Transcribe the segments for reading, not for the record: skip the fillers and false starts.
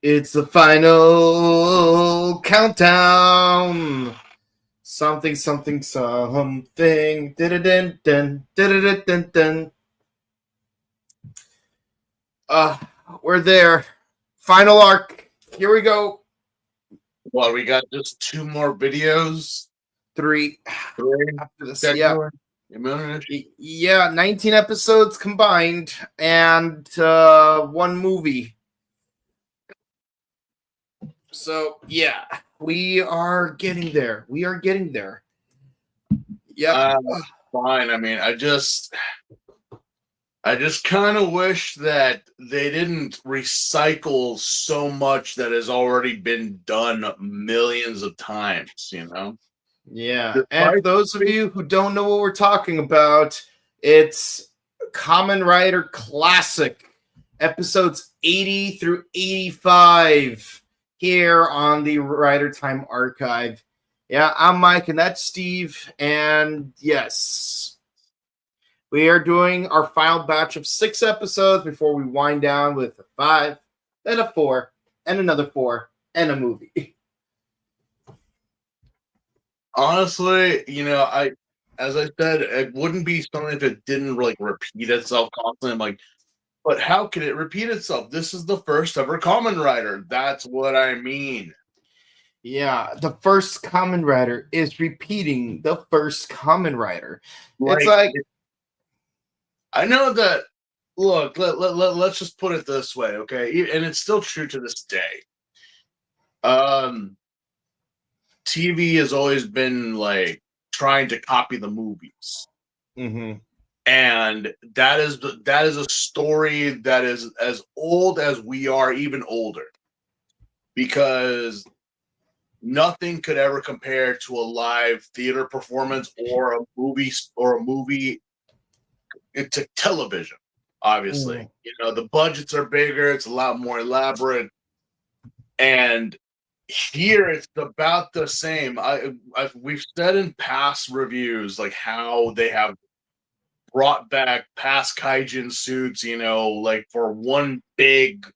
It's the final countdown. Something, something, something. Dun, dun, dun, dun, dun. Uh, we're there. Final arc. Here we go. Well, we got just two more videos. Three. Three, After this, yeah. technically. Yeah, 19 episodes combined and one movie. So, yeah, we are getting there. We are getting there. Yep. Fine. I mean, I just kind of wish that they didn't recycle so much that has already been done millions of times, you know? Yeah, and for Despite those of you who don't know what we're talking about, it's Kamen Rider Classic, episodes 80 through 85 here on the Rider Time Archive. Yeah, I'm Mike and that's Steve, and yes, we are doing our final batch of 6 episodes before we wind down with a 5, then a 4, and another 4, and a movie. honestly, as I said, it wouldn't be something if it didn't like repeat itself constantly. I'm like, but how can it repeat itself? This is the first ever Kamen Rider. That's what I mean. Yeah, the first Kamen Rider is repeating the first Kamen Rider. It's Like, like, I know that. Look, let's just put it this way, okay? And it's still true to this day. TV has always been like trying to copy the movies. mm-hmm. And that is a story that is as old as we are, even older, because nothing could ever compare to a live theater performance or a movie to television. Obviously, the budgets are bigger, it's a lot more elaborate, and here it's about the same. We've said in past reviews like how they have brought back past kaijin suits, like for one big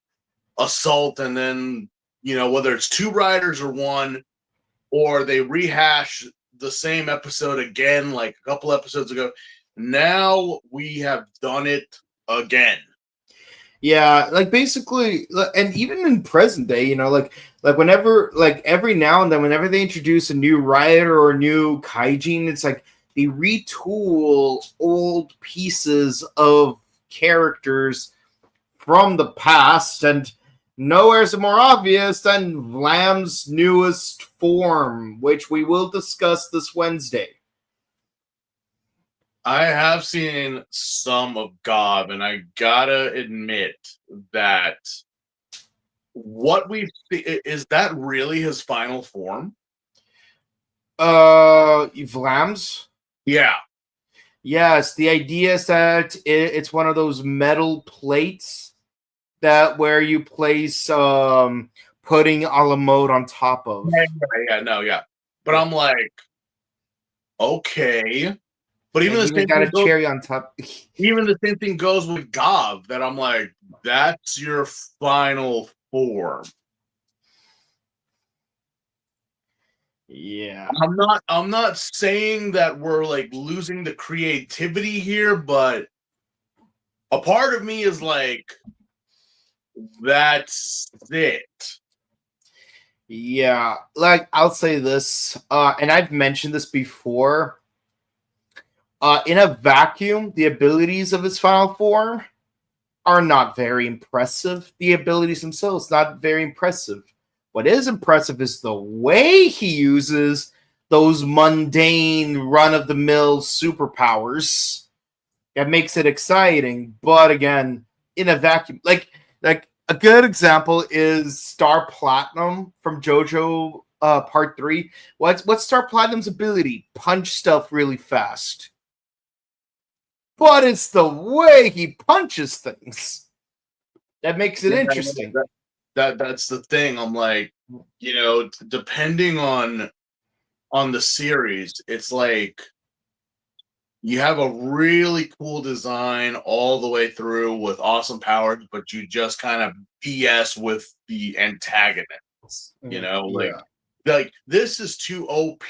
assault, and then whether it's two riders or one, or they rehash the same episode again, like a couple episodes ago. Now we have done it again. Yeah, like basically, and even in present day, like whenever, like every now and then, whenever they introduce a new rider or a new kaijin, it's like they retool old pieces of characters from the past, and nowhere is it more obvious than Vlam's newest form, which we will discuss this Wednesday. I have seen some of Gob, and I gotta admit that what we is that really his final form? Vlam's? Yeah. Yes, the idea is that it's one of those metal plates that where you place pudding a la mode on top of. Yeah. But I'm like, okay. But even And the even same got thing a goes, cherry on top. even the same thing goes with Gob. That I'm like, that's your final form. Yeah. I'm not saying that we're like losing the creativity here, but a part of me is like, that's it. Yeah, like I'll say this, and I've mentioned this before. In a vacuum, the abilities of his final form are not very impressive. The abilities themselves not very impressive. What is impressive is the way he uses those mundane, run-of-the-mill superpowers. That makes it exciting, but again, in a vacuum, like a good example is Star Platinum from JoJo Part 3. What's Star Platinum's ability? Punch stuff really fast. But it's the way he punches things that makes it interesting. That's the thing. I'm like, depending on the series, it's like you have a really cool design all the way through with awesome powers, but you just kind of BS with the antagonists. You know, Yeah. like this is too OP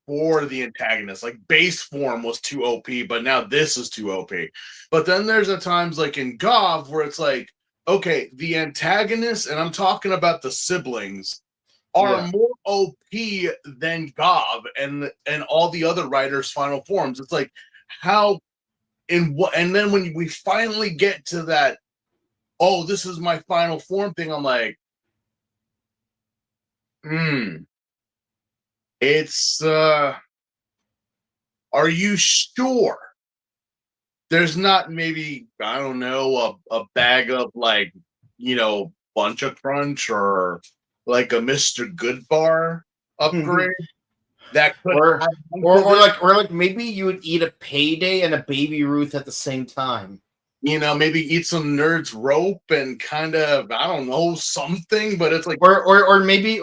for the antagonist. Like base form was too OP, but now this is too OP. But then there's at times like in Gov where it's like, okay, the antagonists, and I'm talking about the siblings, are more OP than Gov and all the other writers' final forms. It's like how in what, and then when we finally get to that, oh, this is my final form thing, I'm like, it's are you sure there's not maybe, I don't know, a bag of like, bunch of crunch or like a Mr. Goodbar upgrade that could or like maybe you would eat a Payday and a Baby Ruth at the same time. Maybe eat some Nerds Rope and kind of, I don't know, something, but it's like, or maybe you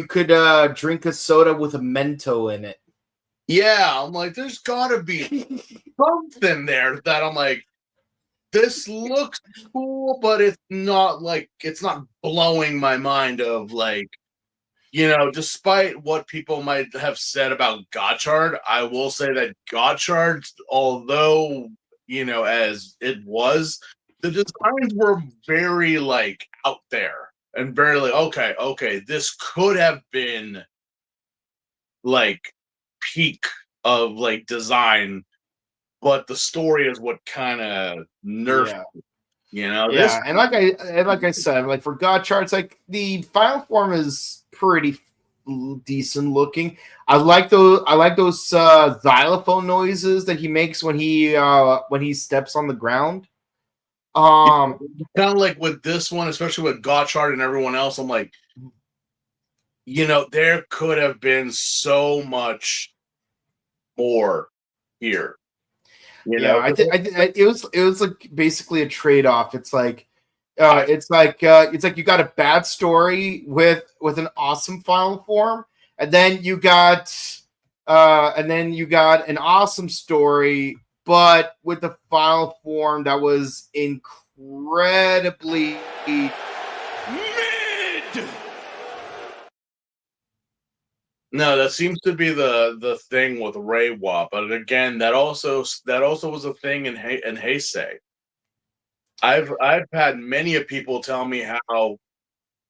could drink a soda with a Mento in it. Yeah, I'm like, there's gotta be something there that I'm like, this looks cool, but it's not blowing my mind of like, despite what people might have said about Gotchard, I will say that Gotchard, although, as it was, the designs were very like out there and very like, okay, this could have been like peak of like design, but the story is what kind of nerfed it. And like I said, like for Gotchard, like the final form is pretty decent looking. I like those xylophone noises that he makes when he steps on the ground. Kind of like with this one, especially with Gotchard and everyone else, I'm like, there could have been so much more here. I think it was like basically a trade-off. It's like it's like you got a bad story with an awesome final form, and then you got an awesome story, but with the final form that was incredibly mid. No, that seems to be the thing with Reiwa, but again, that also was a thing in Heisei. I've had many of people tell me how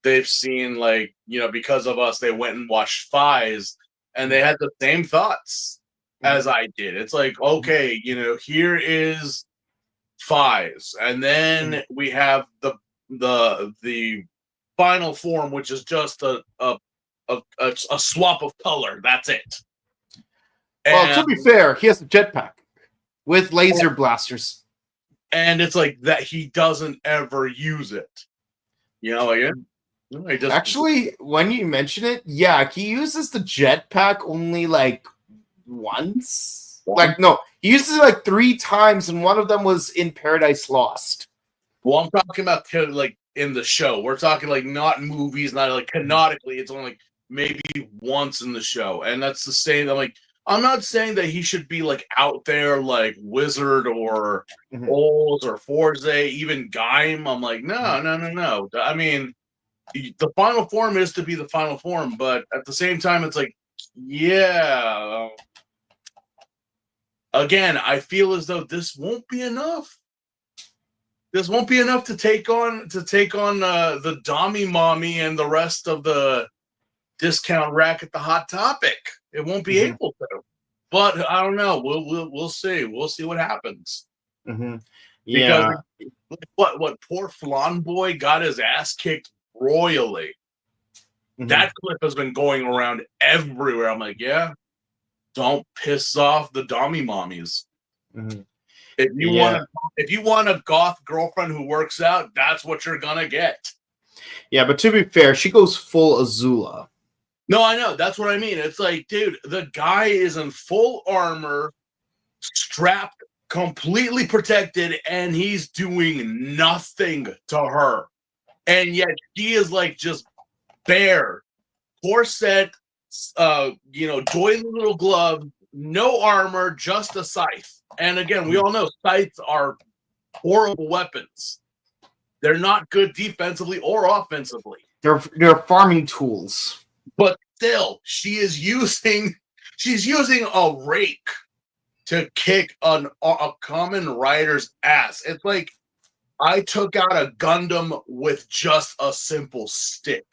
they've seen, like, because of us, they went and watched Fies, and they had the same thoughts as I did. It's like, okay, here is Fies, and then we have the final form, which is just a swap of color. That's it. Well, to be fair, he has a jetpack with laser blasters. And it's like that he doesn't ever use it. Actually, when you mention it, yeah, he uses the jetpack only like once. Like, no, he uses it like 3 times, and one of them was in Paradise Lost. Well, I'm talking about like in the show. We're talking like not movies, not like canonically. It's only like maybe once in the show, and that's the same. I'm not saying that he should be like out there like Wizard or Oz or Forze, even Gaim. I'm like, no. I mean, the final form is to be the final form, but at the same time, it's like, yeah. Again, I feel as though this won't be enough. This won't be enough to take on the Dommy Mommy and the rest of the discount rack at the Hot Topic. It won't be able to. But I don't know. We'll see. We'll see what happens. Yeah. Because what poor Flan Boy got his ass kicked royally. That clip has been going around everywhere. I'm like, yeah, don't piss off the Dommy Mommies. If you want a goth girlfriend who works out, that's what you're gonna get. Yeah, but to be fair, she goes full Azula. No, I know. That's what I mean. It's like, dude, the guy is in full armor, strapped, completely protected, and he's doing nothing to her. And yet she is like just bare, corset, doily little glove, no armor, just a scythe. And again, we all know scythes are horrible weapons. They're not good defensively or offensively. They're farming tools. But still, she's using a rake to kick a Kamen Rider's ass. It's like I took out a Gundam with just a simple stick.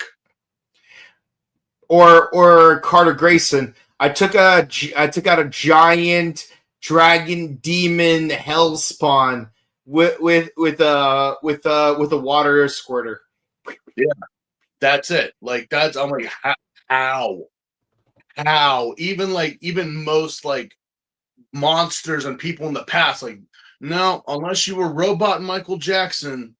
Or Carter Grayson. I took out a giant dragon demon hellspawn with a water squirter. Yeah, that's it. Like I'm like how even most like monsters and people in the past, like, no, unless you were Robot Michael Jackson,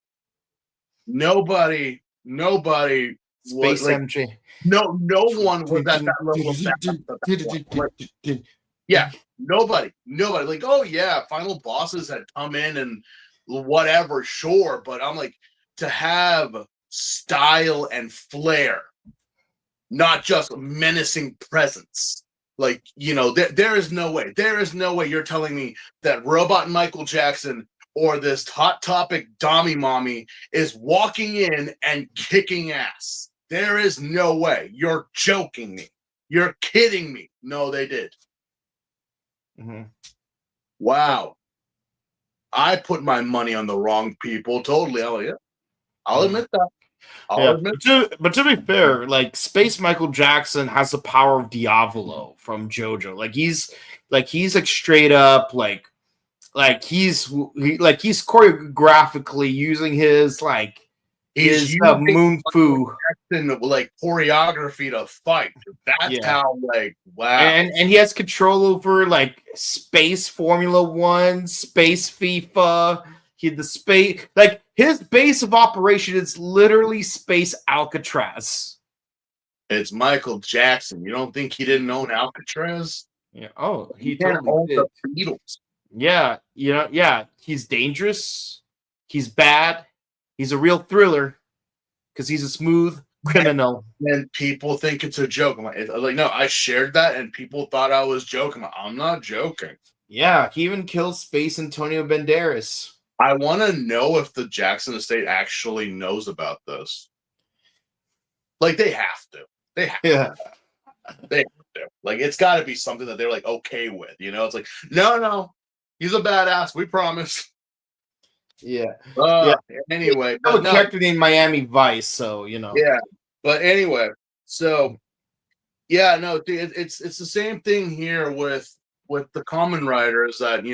nobody Space was like MJ. no one was at that level of that. Yeah, nobody. Like, oh yeah, final bosses had come in and whatever, sure, but I'm like, to have style and flair, not just menacing presence. Like, there is no way. There is no way you're telling me that Robot Michael Jackson or this Hot Topic Dommy Mommy is walking in and kicking ass. There is no way. You're joking me. You're kidding me. No, they did. Mm-hmm. Wow. I put my money on the wrong people. Totally. I'll admit that. But to be fair, like Space Michael Jackson has the power of Diavolo from JoJo. He's like straight up he's choreographically using his moon fu like choreography to fight. That's how wow. And he has control over like space Formula One, space FIFA. His base of operation is literally space Alcatraz. It's Michael Jackson. You don't think he didn't own Alcatraz? Yeah. Oh, he totally owned the Beatles. Yeah. Yeah. He's dangerous. He's bad. He's a real thriller because he's a smooth criminal. And people think it's a joke. I'm like, no, I shared that and people thought I was joking. I'm not joking. Yeah. He even kills Space Antonio Banderas. I want to know if the Jackson estate actually knows about this. Like, they have to. They have to. They have to. Like, it's got to be something that they're like okay with. It's like, no, he's a badass. We promise. Yeah. Anyway, I'm a character named Miami Vice, so Yeah, but anyway, so yeah, no, it's the same thing here with the Kamen Riders that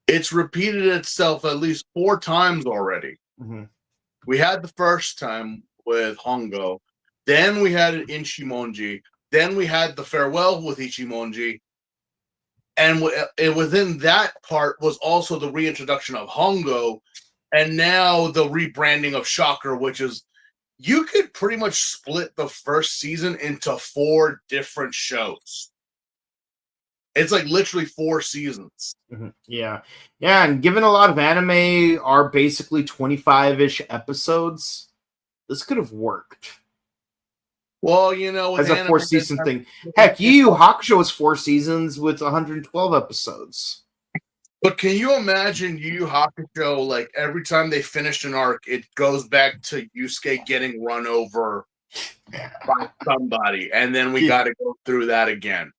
it's repeated itself at least 4 times already. Mm-hmm. We had the first time with Hongo, then we had it in Ichimonji, then we had the farewell with Ichimonji, and within that part was also the reintroduction of Hongo, and now the rebranding of Shocker, which is, you could pretty much split the first season into 4 different shows. It's like literally 4 seasons. Mm-hmm. Yeah, and given a lot of anime are basically 25-ish episodes, this could have worked. Well, as a 4-season thing. Heck, Yu Yu Hakusho was 4 seasons with 112 episodes. But can you imagine Yu Yu Hakusho, like, every time they finished an arc, it goes back to Yusuke getting run over by somebody, and then we got to go through that again.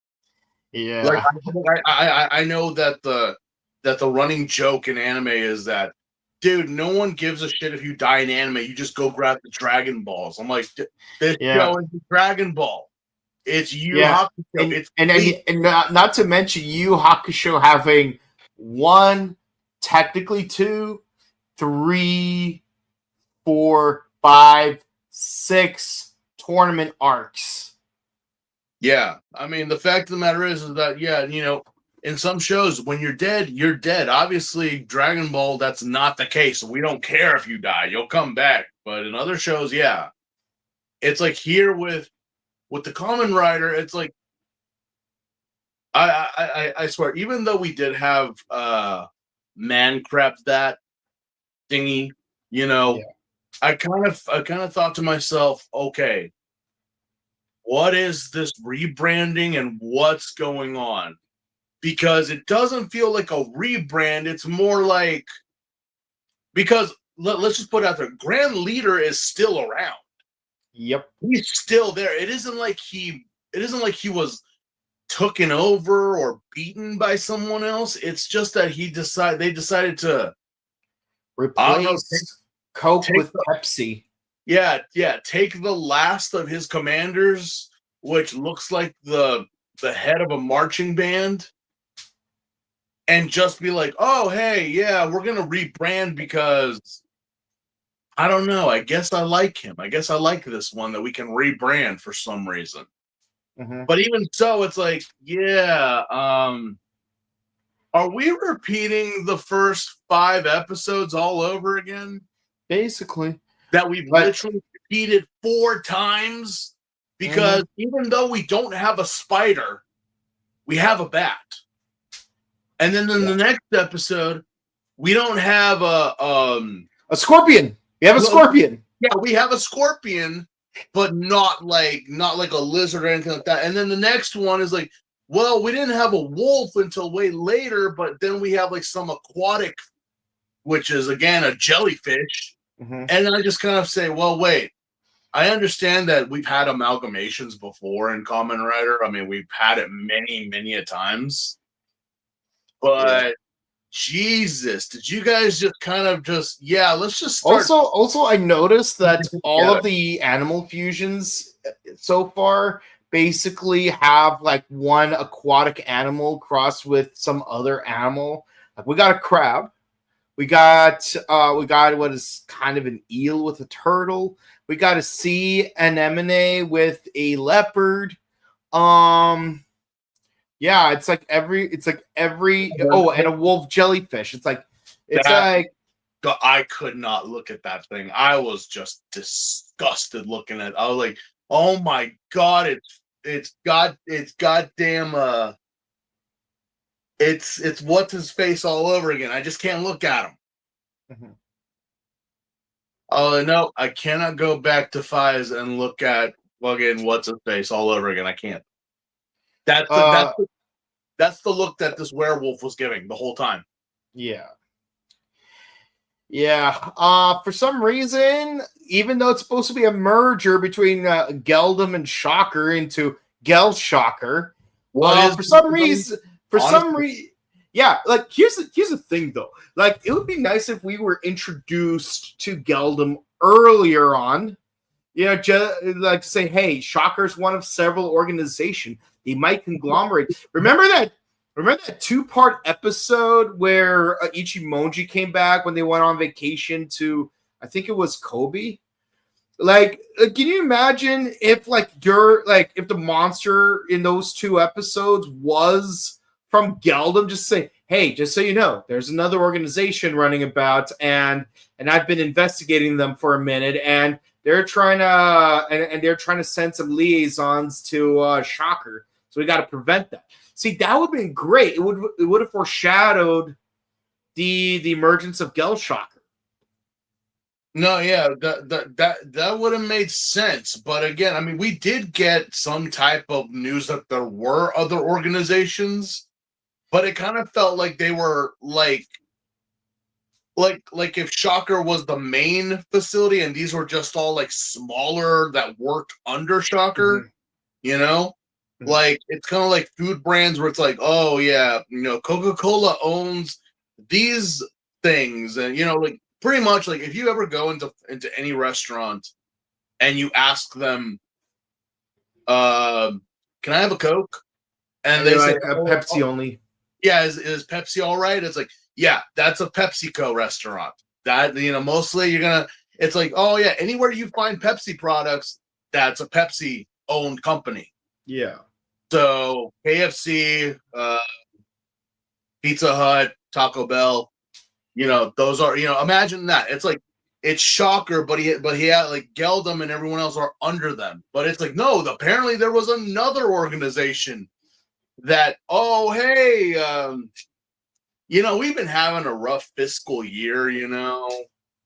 Yeah. Like, I know that the running joke in anime is that, dude, no one gives a shit if you die in anime. You just go grab the Dragon Balls. I'm like, this show is Dragon Ball. It's Yu Yu Hakusho. And not to mention Yu Yu Hakusho having 1, technically 2, 3, 4, 5, 6 tournament arcs. Yeah, I mean, the fact of the matter is that, in some shows, when you're dead, you're dead. Obviously, Dragon Ball, that's not the case. We don't care if you die. You'll come back. But in other shows, yeah. It's like here with the Kamen Rider, it's like, I swear, even though we did have man crap that thingy, I kind of thought to myself, okay, what is this rebranding and what's going on? because it doesn't feel like a rebrand. It's more like, because let's just put it out there, Grand Leader is still around. Yep. He's still there. It isn't like he was taken over or beaten by someone else. It's just that they decided to Replace Coke with the, Pepsi. Yeah, take the last of his commanders, which looks like the head of a marching band, and just be like, oh, hey, yeah, we're going to rebrand because, I don't know, I guess I like him. I guess I like this one that we can rebrand for some reason. Mm-hmm. But even so, it's like, yeah, are we repeating the first 5 episodes all over again? Basically. That we've literally repeated 4 times? Because even though we don't have a spider, we have a bat. And then in the next episode, we don't have a scorpion. We have a scorpion. Yeah, we have a scorpion, but not like a lizard or anything like that. And then the next one is like, well, we didn't have a wolf until way later, but then we have like some aquatic, which is again a jellyfish. Mm-hmm. And I just kind of say, well, wait. I understand that we've had amalgamations before in Kamen Rider. I mean, we've had it many, many a times. But Jesus, did you guys just kind of let's just start. Also, I noticed that all of the animal fusions so far basically have like one aquatic animal crossed with some other animal. Like we got a crab. We got what is kind of an eel with a turtle. We got a sea anemone with a leopard. Yeah, it's like every and a wolf jellyfish. It's like I could not look at that thing. I was just disgusted looking at it. I was like, oh my god, it's goddamn it's what's his face all over again. I just can't look at him. Mm-hmm. Oh no, I cannot go back to Fies and look at fucking what's his face all over again. I can't. That's the look that this werewolf was giving the whole time. Yeah. For some reason, even though it's supposed to be a merger between Geldom and Shocker into Gel Shocker, for some reason, yeah. Like here's the thing though. Like it would be nice if we were introduced to Geldom earlier on. You know, just like to say, hey, Shocker's one of several organizations. They might conglomerate. Remember that 2-part episode where Ichimonji came back when they went on vacation to, I think it was Kobe? Like can you imagine if if the monster in those 2 episodes was from Geldom? Just say, hey, just so you know, there's another organization running about, and I've been investigating them for a minute, and they're trying to send some liaisons to Shocker, so we got to prevent that. See, that would have been great. It would have foreshadowed the emergence of Gel Shocker. No, yeah, that would have made sense. But again, I mean, we did get some type of news that there were other organizations, but it kind of felt like they were like if Shocker was the main facility and these were just all like smaller that worked under Shocker, you know? Mm-hmm. Like it's kind of like food brands where it's like, oh yeah, you know, Coca-Cola owns these things, and you know, like pretty much like if you ever go into any restaurant and you ask them, can I have a Coke? And they say Pepsi only. Yeah, is Pepsi all right? It's like, yeah, that's a PepsiCo restaurant. That, you know, mostly it's like, oh yeah, anywhere you find Pepsi products, that's a Pepsi owned company. Yeah. So KFC, Pizza Hut, Taco Bell, you know, those are, you know, imagine that. It's like, it's Shocker, but he had like Geldom and everyone else are under them. But it's like, no, apparently there was another organization that, oh, hey, you know, we've been having a rough fiscal year, you know.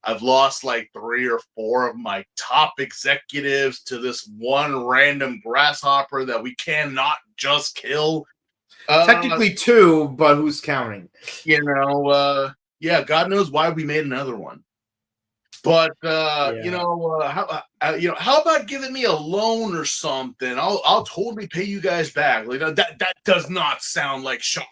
I've lost like 3 or 4 of my top executives to this one random grasshopper that we cannot just kill. Technically 2, but who's counting? Yeah, God knows why we made another one. But how about giving me a loan or something? I'll totally pay you guys back. Like that does not sound like Shocker.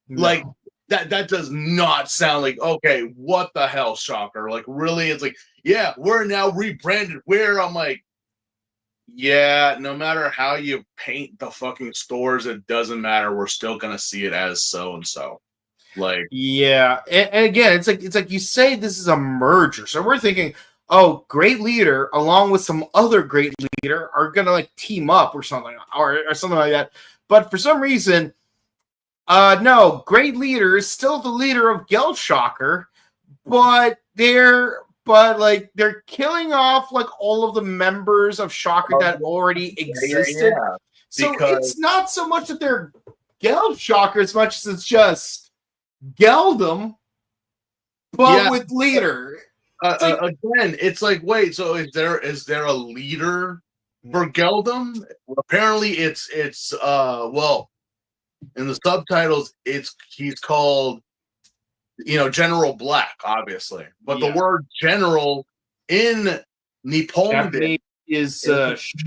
No. Like that does not sound like, okay, what the hell, Shocker? Like, really? It's like, yeah, we're now rebranded. Where I'm like, yeah, no matter how you paint the fucking stores, it doesn't matter. We're still gonna see it as so and so. Like, yeah, and again, it's like you say this is a merger, so we're thinking, oh, great leader along with some other great leader are gonna like team up or something or something like that. But for some reason, no, great leader is still the leader of Geld Shocker, but they're killing off like all of the members of Shocker that already existed. yeah, so it's not so much that they're Geld Shocker as much as it's just Geldum, but with leader. Again, it's like, wait, so is there a leader for Geldum? Apparently, it's well, in the subtitles, he's called, General Black, obviously, but the word general in Nippon is Shogun.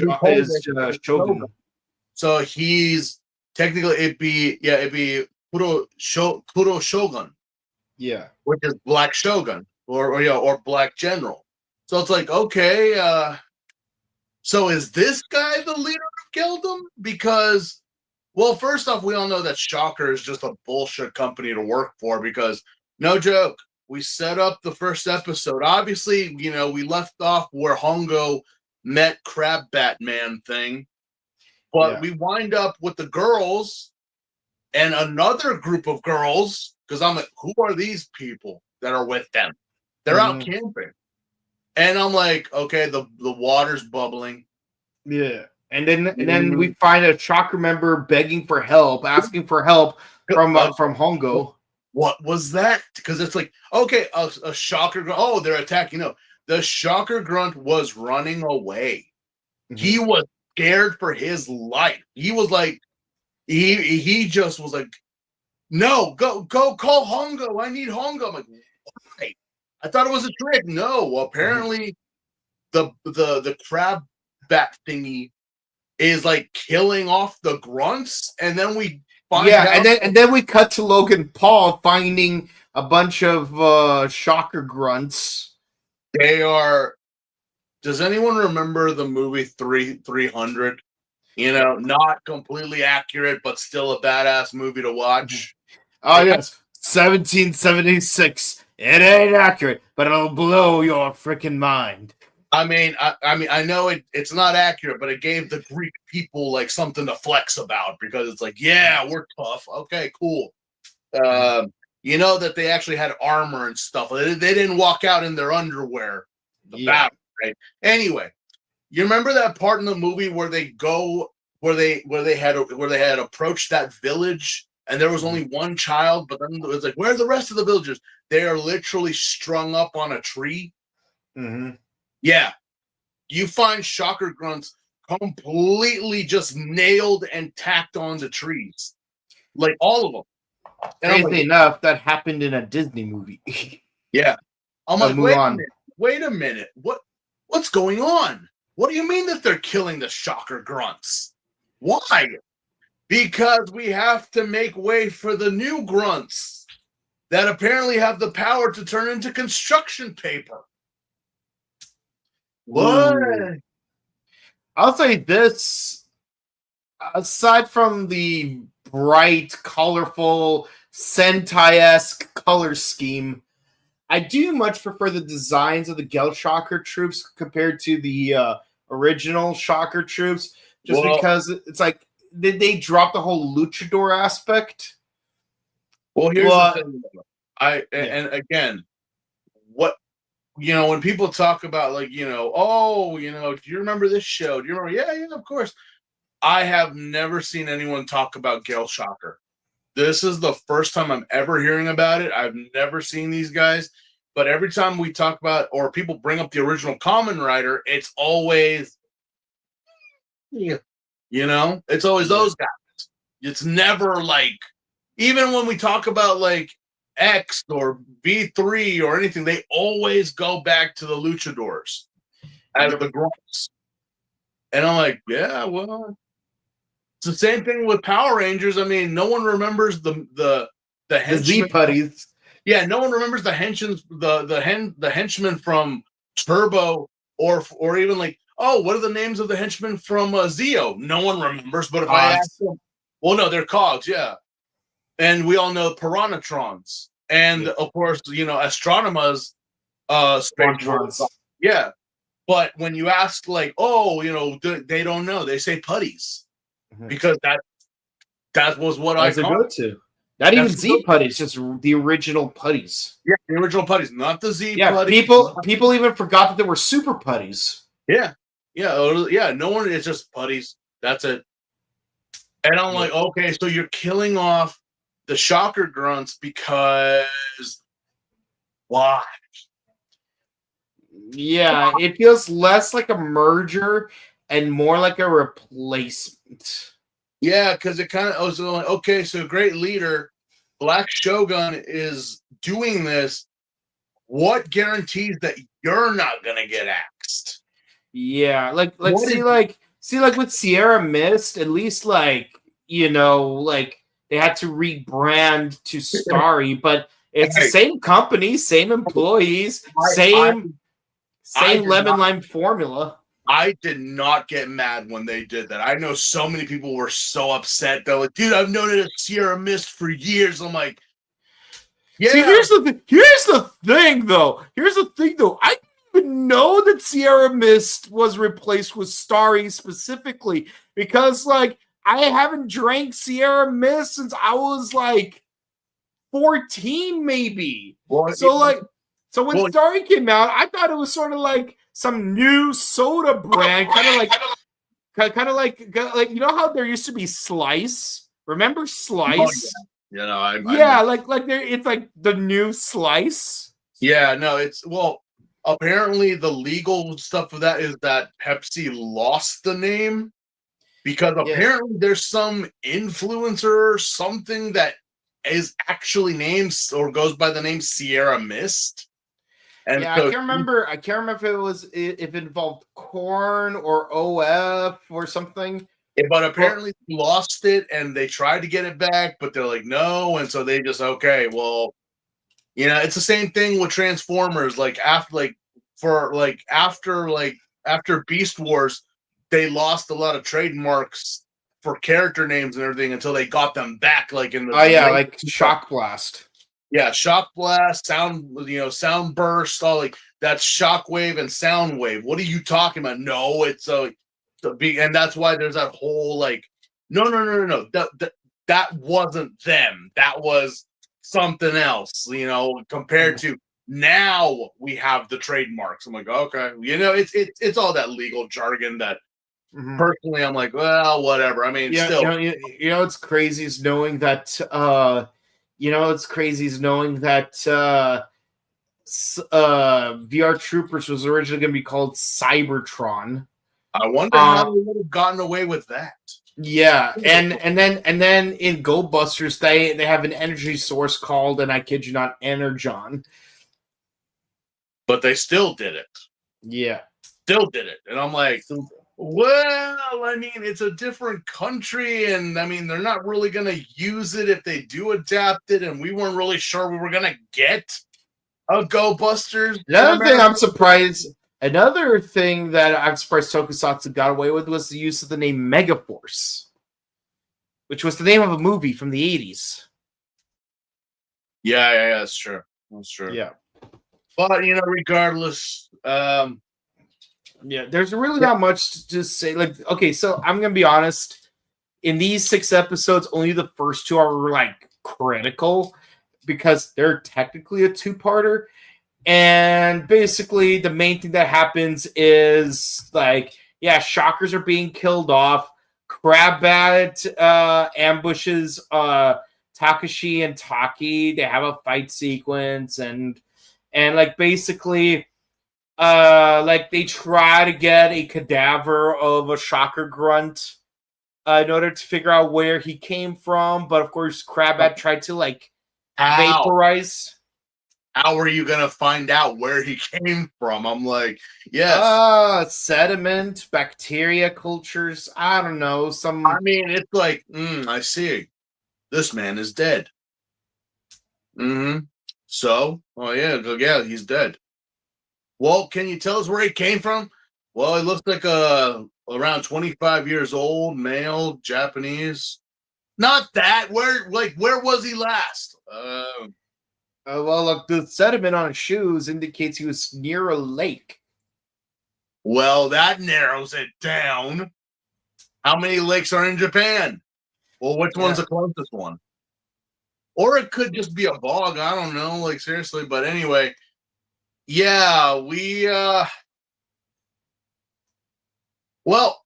So he's technically it'd be Kuro Shogun. Yeah. Which is Black Shogun or Black General. So it's like, okay, so is this guy the leader of Geldum? Because, well, first off, we all know that Shocker is just a bullshit company to work for because, no joke, we set up the first episode. Obviously, we left off where Hongo met Crab Batman thing, but we wind up with the girls and another group of girls, because I'm like, who are these people that are with them? They're out camping. And I'm like, okay, the water's bubbling. Yeah. And then we find a Shocker member begging for help, asking for help from Hongo. What was that? Because it's like, okay, a Shocker grunt. Oh, they're attacking. No, the Shocker grunt was running away. Mm-hmm. He was scared for his life. He was like, he just was like, no, go call Hongo. I need Hongo. I'm like, why? I thought it was a trick. No, apparently the crab bat thingy is like killing off the grunts, and then we find out. and then we cut to Logan Paul finding a bunch of Shocker grunts. They are. Does anyone remember the movie 300? Not completely accurate, but still a badass movie to watch. Oh, yes. 1776. It ain't accurate, but it'll blow your freaking mind. I mean, I know it's not accurate, but it gave the Greek people like something to flex about because it's like, yeah, we're tough. Okay, cool. That they actually had armor and stuff. They didn't walk out in their underwear. Battle, right? Anyway, you remember that part in the movie where they had approached that village and there was only one child, but then it was like, where are the rest of the villagers? They are literally strung up on a tree. Mm-hmm. Yeah. You find Shocker grunts completely just nailed and tacked onto trees. Like all of them. Crazy enough, that happened in a Disney movie. Yeah. I'm like, wait a minute. What's going on? What do you mean that they're killing the Shocker grunts? Why? Because we have to make way for the new grunts that apparently have the power to turn into construction paper. What? I'll say this, aside from the bright, colorful, Sentai-esque color scheme, I do much prefer the designs of the Geld Shocker troops compared to the original Shocker troops, because it's like, did they drop the whole luchador aspect? Well, here's the thing. And again, when people talk about do you remember this show? Do you remember? Yeah, of course. I have never seen anyone talk about Geld Shocker. This is the first time I'm ever hearing about it. I've never seen these guys, but every time we talk about or people bring up the original Kamen Rider, it's always, it's always those guys. It's never like, even when we talk about like X or V3 or anything, they always go back to the luchadors as the grunts. And I'm like, yeah, well, it's the same thing with Power Rangers. I mean, no one remembers the Z putties. Yeah, no one remembers the henchmen from Turbo or even like, oh, what are the names of the henchmen from Zeo? No one remembers. But if I ask them, well, no, they're cogs, yeah. And we all know Piranhatrons. And of course, Astronoma's Spacetrons. Yeah. But when you ask, like, oh, they don't know. They say putties. Because that was what I go to. Not even Z putties, just the original putties. Yeah, the original putties, not the Z putties. People even forgot that there were super putties. Yeah. No one. It's just putties. That's it. And I'm like, okay, so you're killing off the shocker grunts because why? Yeah, it feels less like a merger and more like a replacement. Yeah, because it kind of, I was like, okay, so great leader, Black Shogun is doing this. What guarantees that you're not gonna get axed? Yeah, like with Sierra Mist, at least like they had to rebrand to Starry, but it's the same company, same employees, same lemon lime formula. I did not get mad when they did that. I know so many people were so upset. They're like, dude, I've known it as Sierra Mist for years. I'm like, yeah. See, here's the thing, though. I didn't even know that Sierra Mist was replaced with Starry specifically because, like, I haven't drank Sierra Mist since I was, like, 14, maybe. So when Starry came out, I thought it was sort of like some new soda brand, kind of like you know how there used to be Slice? Remember Slice? Oh, yeah. It's like the new Slice. Yeah, no, apparently the legal stuff of that is that Pepsi lost the name because apparently there's some influencer or something that is actually named or goes by the name Sierra Mist. And I can't remember if it involved Korn or OF or something. But apparently they lost it and they tried to get it back, but they're like, no. And so they just, okay, well, it's the same thing with Transformers. Like after Beast Wars, they lost a lot of trademarks for character names and everything until they got them back. Like in the like Shock Blast. Yeah, Shock Blast, Sound Burst, all like that's Shockwave and Soundwave. What are you talking about? No, it's and that's why there's that whole like, no. That wasn't them. That was something else, compared to now we have the trademarks. I'm like, okay, it's all that legal jargon that personally I'm like, well, whatever. I mean, still, it's crazy is knowing that VR Troopers was originally going to be called Cybertron. I wonder how they would have gotten away with that. Yeah, and then in Go Busters they have an energy source called, and I kid you not, Energon. But they still did it. Yeah. Still did it. And I'm like, well, I mean, it's a different country, and I mean, they're not really going to use it if they do adapt it, and we weren't really sure we were going to get a Go Busters. Another thing that I'm surprised Tokusatsu got away with was the use of the name Megaforce, which was the name of a movie from the 80s. Yeah, that's true. That's true. Yeah. But, regardless, there's really not much to say. Like, okay, so I'm going to be honest. In these 6 episodes, only the first 2 are, like, critical because they're technically a 2-parter. And basically, the main thing that happens is, like, shockers are being killed off. Crabbat ambushes Takashi and Taki. They have a fight sequence, and like, basically, like, they try to get a cadaver of a shocker grunt in order to figure out where he came from. But of course, Crabbat tried to like vaporize. How are you gonna find out where he came from? I'm like, yes. Sediment, bacteria cultures. I don't know. I mean, it's like, I see. This man is dead. So, oh yeah, he's dead. Well, can you tell us where he came from? Well, he looks like around 25 years old, male, Japanese. Not that. Where was he last? Well, look, the sediment on his shoes indicates he was near a lake. Well, that narrows it down. How many lakes are in Japan? Well, which one's the closest one? Or it could just be a bog. I don't know. Like, seriously. But anyway, yeah, well,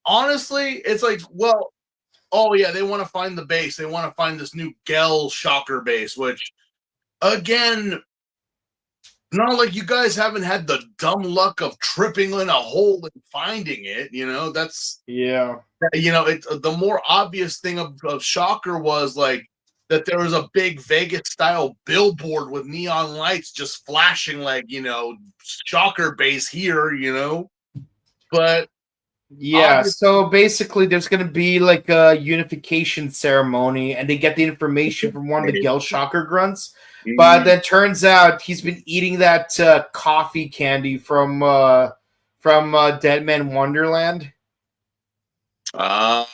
honestly, it's like, well, oh yeah, they want to find the base. They want to find this new Gel Shocker base, which, again, not like you guys haven't had the dumb luck of tripping in a hole and finding it. That's the more obvious thing of Shocker was like that there was a big Vegas style billboard with neon lights just flashing like, Shocker base here, but yeah, so basically there's going to be like a unification ceremony and they get the information from one of the Gel Shocker grunts. But then turns out he's been eating that coffee candy from Dead Man Wonderland. Yeah.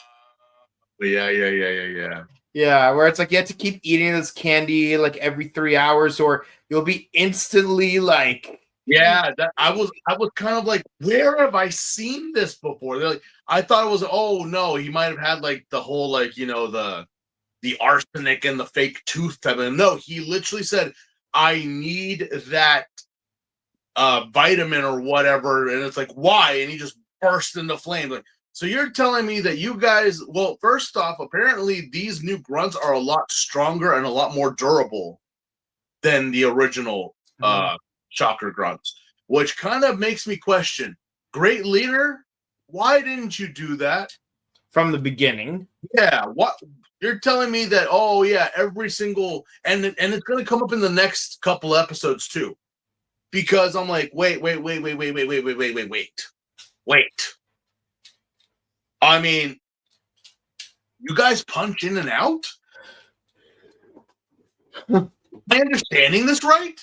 Yeah, where it's like you have to keep eating this candy like every 3 hours, or you'll be instantly like. Yeah, I was kind of like, where have I seen this before? They're like, I thought it was, oh no, he might have had like the whole like the arsenic and the fake tooth type of. No, he literally said, I need that vitamin or whatever, and it's like, why? And he just burst into flames. Like, so you're telling me that you guys, well, first off, apparently these new grunts are a lot stronger and a lot more durable than the original Shocker grunts, which kind of makes me question, great leader, why didn't you do that from the beginning? Yeah, what you're telling me that, oh yeah, every single and it's going to come up in the next couple episodes too, because I'm like, wait. I mean, you guys punch in and out? Am I understanding this right?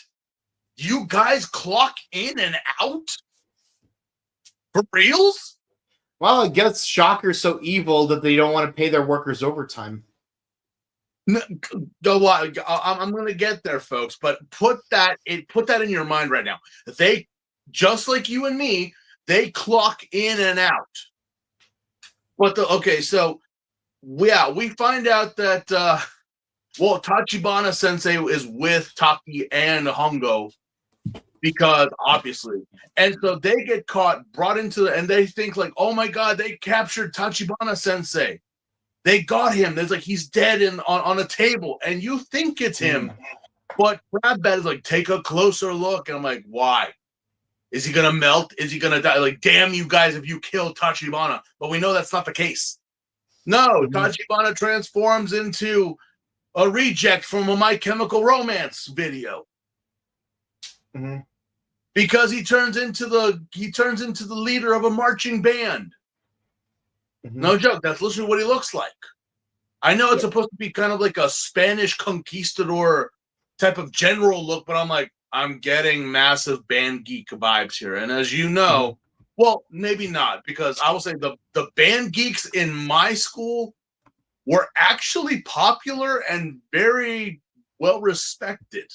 You guys clock in and out? For reals? Well, I guess Shocker's so evil that they don't want to pay their workers overtime. No, I'm going to get there, folks, but put that in your mind right now. They, just like you and me, they clock in and out. But so yeah, we find out that Tachibana Sensei is with Taki and Hongo, because obviously, and so they get caught, brought into and they think like, oh my god, they captured Tachibana Sensei. They got him. There's like he's dead on a table, and you think it's him, but Crabbat is like, take a closer look, and I'm like, why? Is he gonna melt? Is he gonna die? Like, damn you guys if you kill Tachibana, but we know that's not the case. No, Tachibana transforms into a reject from a My Chemical Romance video. Because he turns into the leader of a marching band. No joke. That's literally what he looks like. I know it's supposed to be kind of like a Spanish conquistador type of general look, but I'm like, I'm getting massive band geek vibes here. And as you know, well, maybe not, because I will say the band geeks in my school were actually popular and very well respected.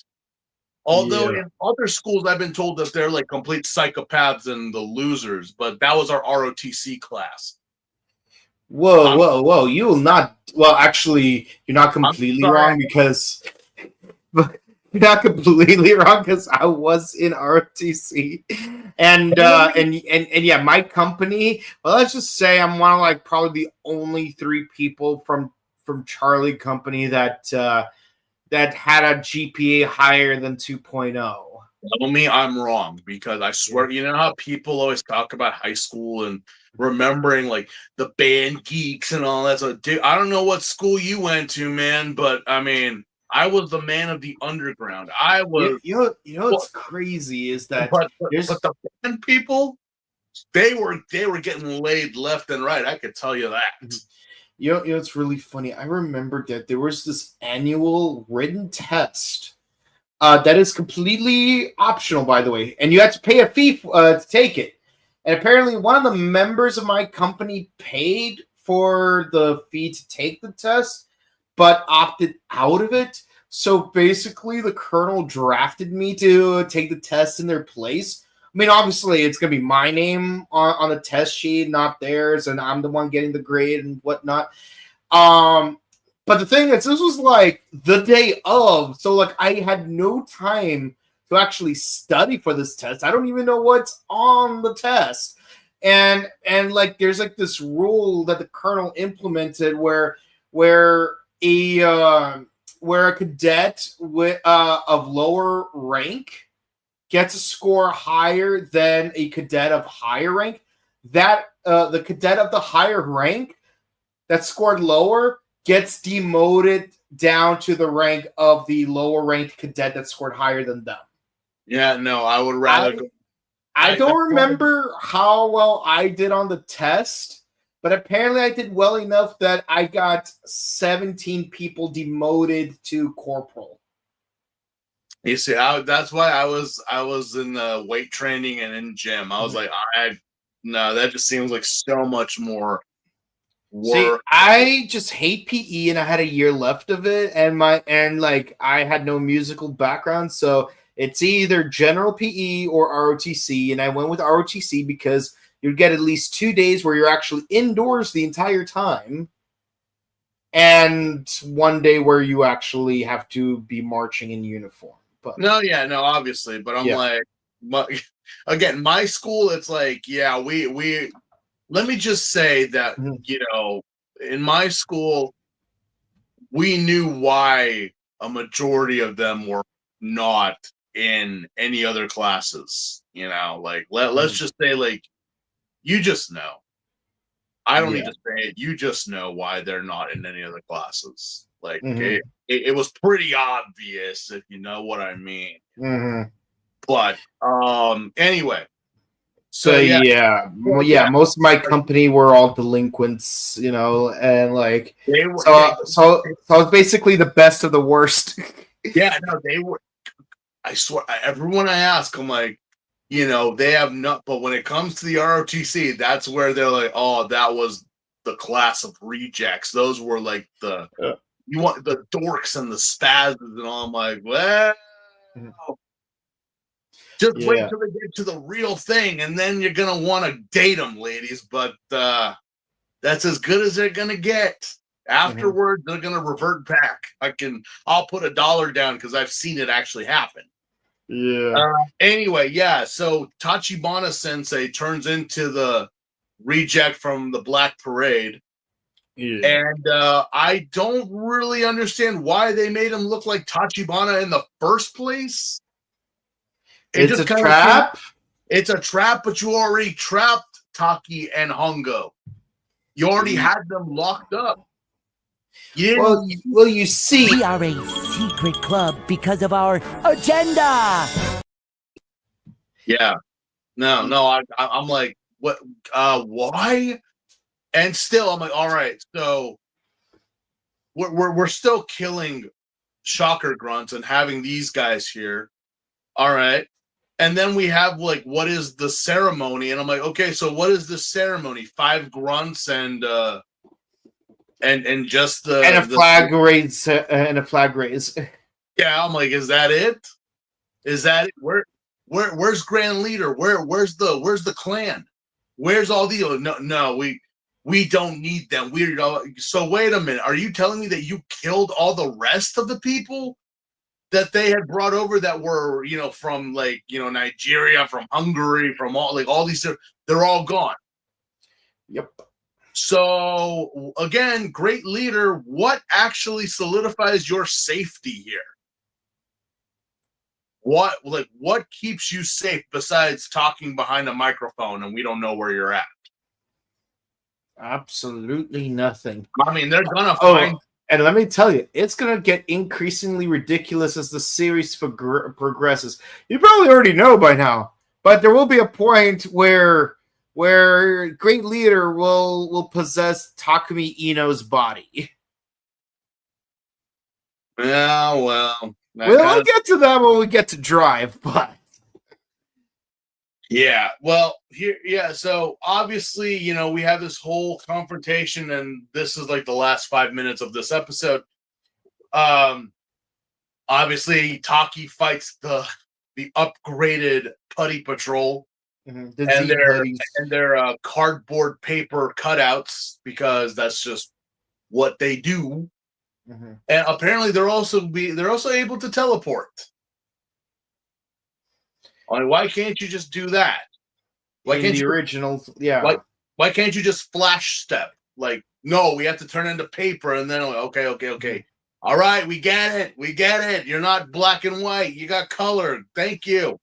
Although in other schools, I've been told that they're like complete psychopaths and the losers, but that was our ROTC class. Whoa. You will not. Well, actually, you're not completely wrong, because. You're not completely wrong, because I was in ROTC, and yeah, my company. Well, let's just say I'm one of like probably the only 3 people from Charlie Company that had a GPA higher than 2.0. Tell me I'm wrong, because I swear, you know how people always talk about high school and remembering like the band geeks and all that. So, dude, I don't know what school you went to, man, but I mean, I was the man of the underground. I was, What's crazy is that but the band people, they were getting laid left and right. I could tell you that. It's really funny. I remember that there was this annual written test that is completely optional, by the way, and you had to pay a fee to take it. And apparently, one of the members of my company paid for the fee to take the test, but opted out of it. So basically, the colonel drafted me to take the test in their place. I mean, obviously, it's going to be my name on the test sheet, not theirs, and I'm the one getting the grade and whatnot. But the thing is, this was like the day of, so like I had no time to actually study for this test. I don't even know what's on the test, and like there's like this rule that the colonel implemented where a cadet with of lower rank gets a score higher than a cadet of higher rank, that the cadet of the higher rank that scored lower gets demoted down to the rank of the lower ranked cadet that scored higher than them. Yeah, no, I would rather go. I don't remember how well I did on the test, but apparently I did well enough that I got 17 people demoted to corporal. You see, that's why I was in weight training and in gym. I was like, no, that just seems like so much more work. See, I just hate PE, and I had a year left of it, and I had no musical background, so it's either general PE or ROTC, and I went with ROTC because you'd get at least 2 days where you're actually indoors the entire time, and 1 day where you actually have to be marching in uniform. But no, obviously, but I'm like, again, my school, it's like, yeah, we. Let me just say that in my school, we knew why a majority of them were not in any other classes. Like let's just say, like, you just know. I don't need to say it. You just know why they're not in any other classes. Like it was pretty obvious, if you know what I mean. But anyway, so most of my company were all delinquents, and like so I was basically the best of the worst. Yeah, no, they were. I swear, everyone I ask, I'm like, they have not. But when it comes to the ROTC, that's where they're like, oh, that was the class of rejects. Those were like you want the dorks and the spazzes and all. I'm like, well, just wait till they get to the real thing, and then you're gonna want to date them, ladies. But that's as good as they're gonna get. Afterward, they're gonna revert back. I'll put $1 down because I've seen it actually happen. Yeah. Anyway, so Tachibana Sensei turns into the reject from the Black Parade. Yeah. And I don't really understand why they made him look like Tachibana in the first place. It's a trap? It's a trap, but you already trapped Taki and Hongo. You already had them locked up. Well, you see, we are a secret club because of our agenda. Yeah, no, I'm like, what? Why? And still, I'm like, all right, so we're still killing shocker grunts and having these guys here. All right, and then we have like, what is the ceremony? And I'm like, okay, so what is the ceremony? 5 grunts and just a flag raise and a flag raise. Yeah, I'm like, is that it? Is that it? Where's Grand Leader? Where's the clan? Where's all the no, we don't need them. So wait a minute. Are you telling me that you killed all the rest of the people that they had brought over that were, from like, Nigeria, from Hungary, from all these, they're all gone. Yep. So again, great leader, what actually solidifies your safety here? What keeps you safe besides talking behind a microphone and we don't know where you're at? Absolutely nothing. I mean, they're gonna Oh, find. and let me tell you, it's gonna get increasingly ridiculous as the series progresses. You probably already know by now, but there will be a point where Great Leader will possess Takumi Ino's body. Yeah, well, We'll get to that when we get to Drive, but yeah, well, here, yeah. So obviously, we have this whole confrontation, and this is like the last 5 minutes of this episode. Obviously, Taki fights the upgraded Putty Patrol the and Z their buddies. cardboard paper cutouts, because that's just what they do. And apparently, they're also able to teleport. Like, why can't you just do that? Why can't the you? originals? Yeah. Why can't you just flash step? Like, no, we have to turn into paper, and then okay. All right, we get it. You're not black and white. You got color. Thank you.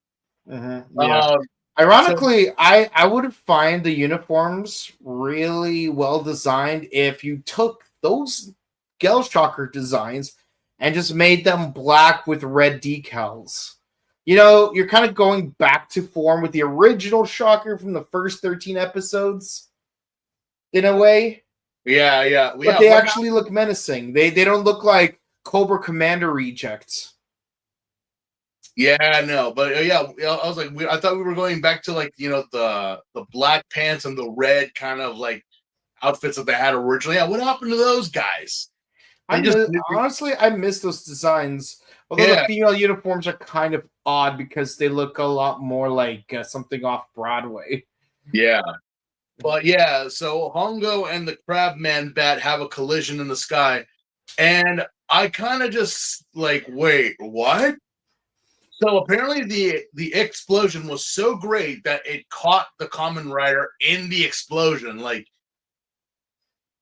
Yeah. Ironically, I would find the uniforms really well designed if you took those Gel Shocker designs and just made them black with red decals. You're kind of going back to form with the original Shocker from the first 13 episodes, in a way. Yeah. But they actually look menacing. They don't look like Cobra Commander rejects. Yeah, no, but yeah, I was like, I thought we were going back to like the black pants and the red kind of like outfits that they had originally. Yeah, what happened to those guys? Honestly, I miss those designs. Although the female uniforms are kind of odd because they look a lot more like something off Broadway. Yeah. But yeah, so Hongo and the Crabman Bat have a collision in the sky. And I kind of just like, wait, what? So apparently the explosion was so great that it caught the Kamen Rider in the explosion. Like,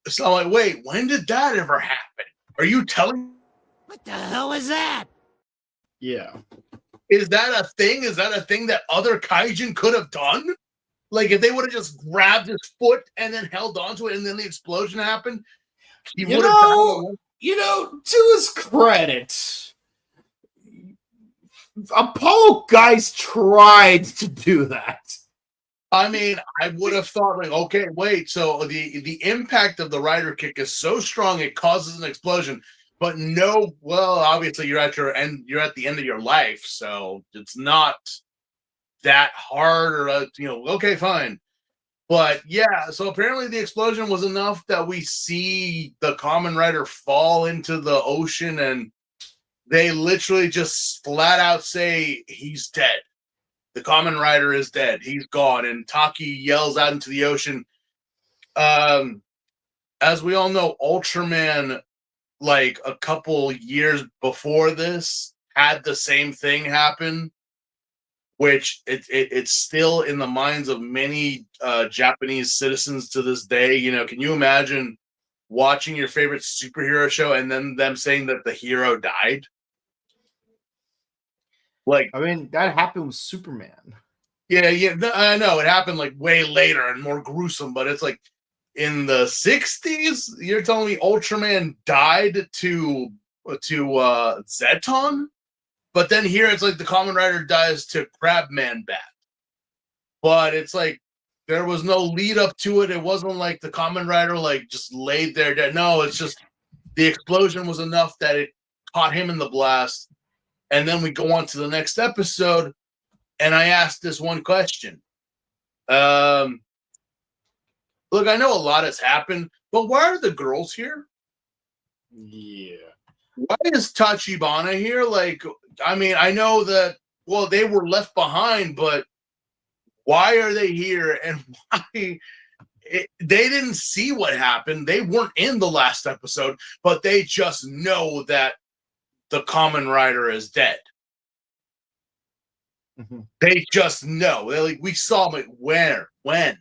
so I'm like, wait, when did that ever happen? Are you telling? What the hell is that? Yeah. Is that a thing? Is that a thing that other Kaijin could have done? Like, if they would have just grabbed his foot and then held onto it and then the explosion happened, he would have to his credit, Apollo guys tried to do that. I mean, I would have thought, like, okay, wait, so the impact of the rider kick is so strong it causes an explosion. But no, well, obviously you're at the end of your life, so it's not that hard, or okay, fine. But yeah, so apparently the explosion was enough that we see the Kamen Rider fall into the ocean, and they literally just flat out say he's dead. The Kamen Rider is dead. He's gone. And Taki yells out into the ocean. As we all know, Ultraman, like a couple years before this, had the same thing happen, which it's still in the minds of many Japanese citizens to this day. Can you imagine watching your favorite superhero show and then them saying that the hero died? Like, I mean, that happened with Superman. Yeah, I know. It happened like way later and more gruesome, but it's like in the 60s, you're telling me Ultraman died to Zeton? But then here it's like the Kamen Rider dies to Crabman Bat. But it's like there was no lead up to it. It wasn't like the Kamen Rider like just laid there dead. No, it's just the explosion was enough that it caught him in the blast. And then we go on to the next episode, and I asked this one question. Look, I know a lot has happened, but why are the girls here? Yeah. Why is Tachibana here? Like, I mean, I know that, well, they were left behind, but why are they here? And why? They didn't see what happened. They weren't in the last episode, but they just know that the Kamen Rider is dead. Mm-hmm. They just know. They're like, we saw him. Where? When?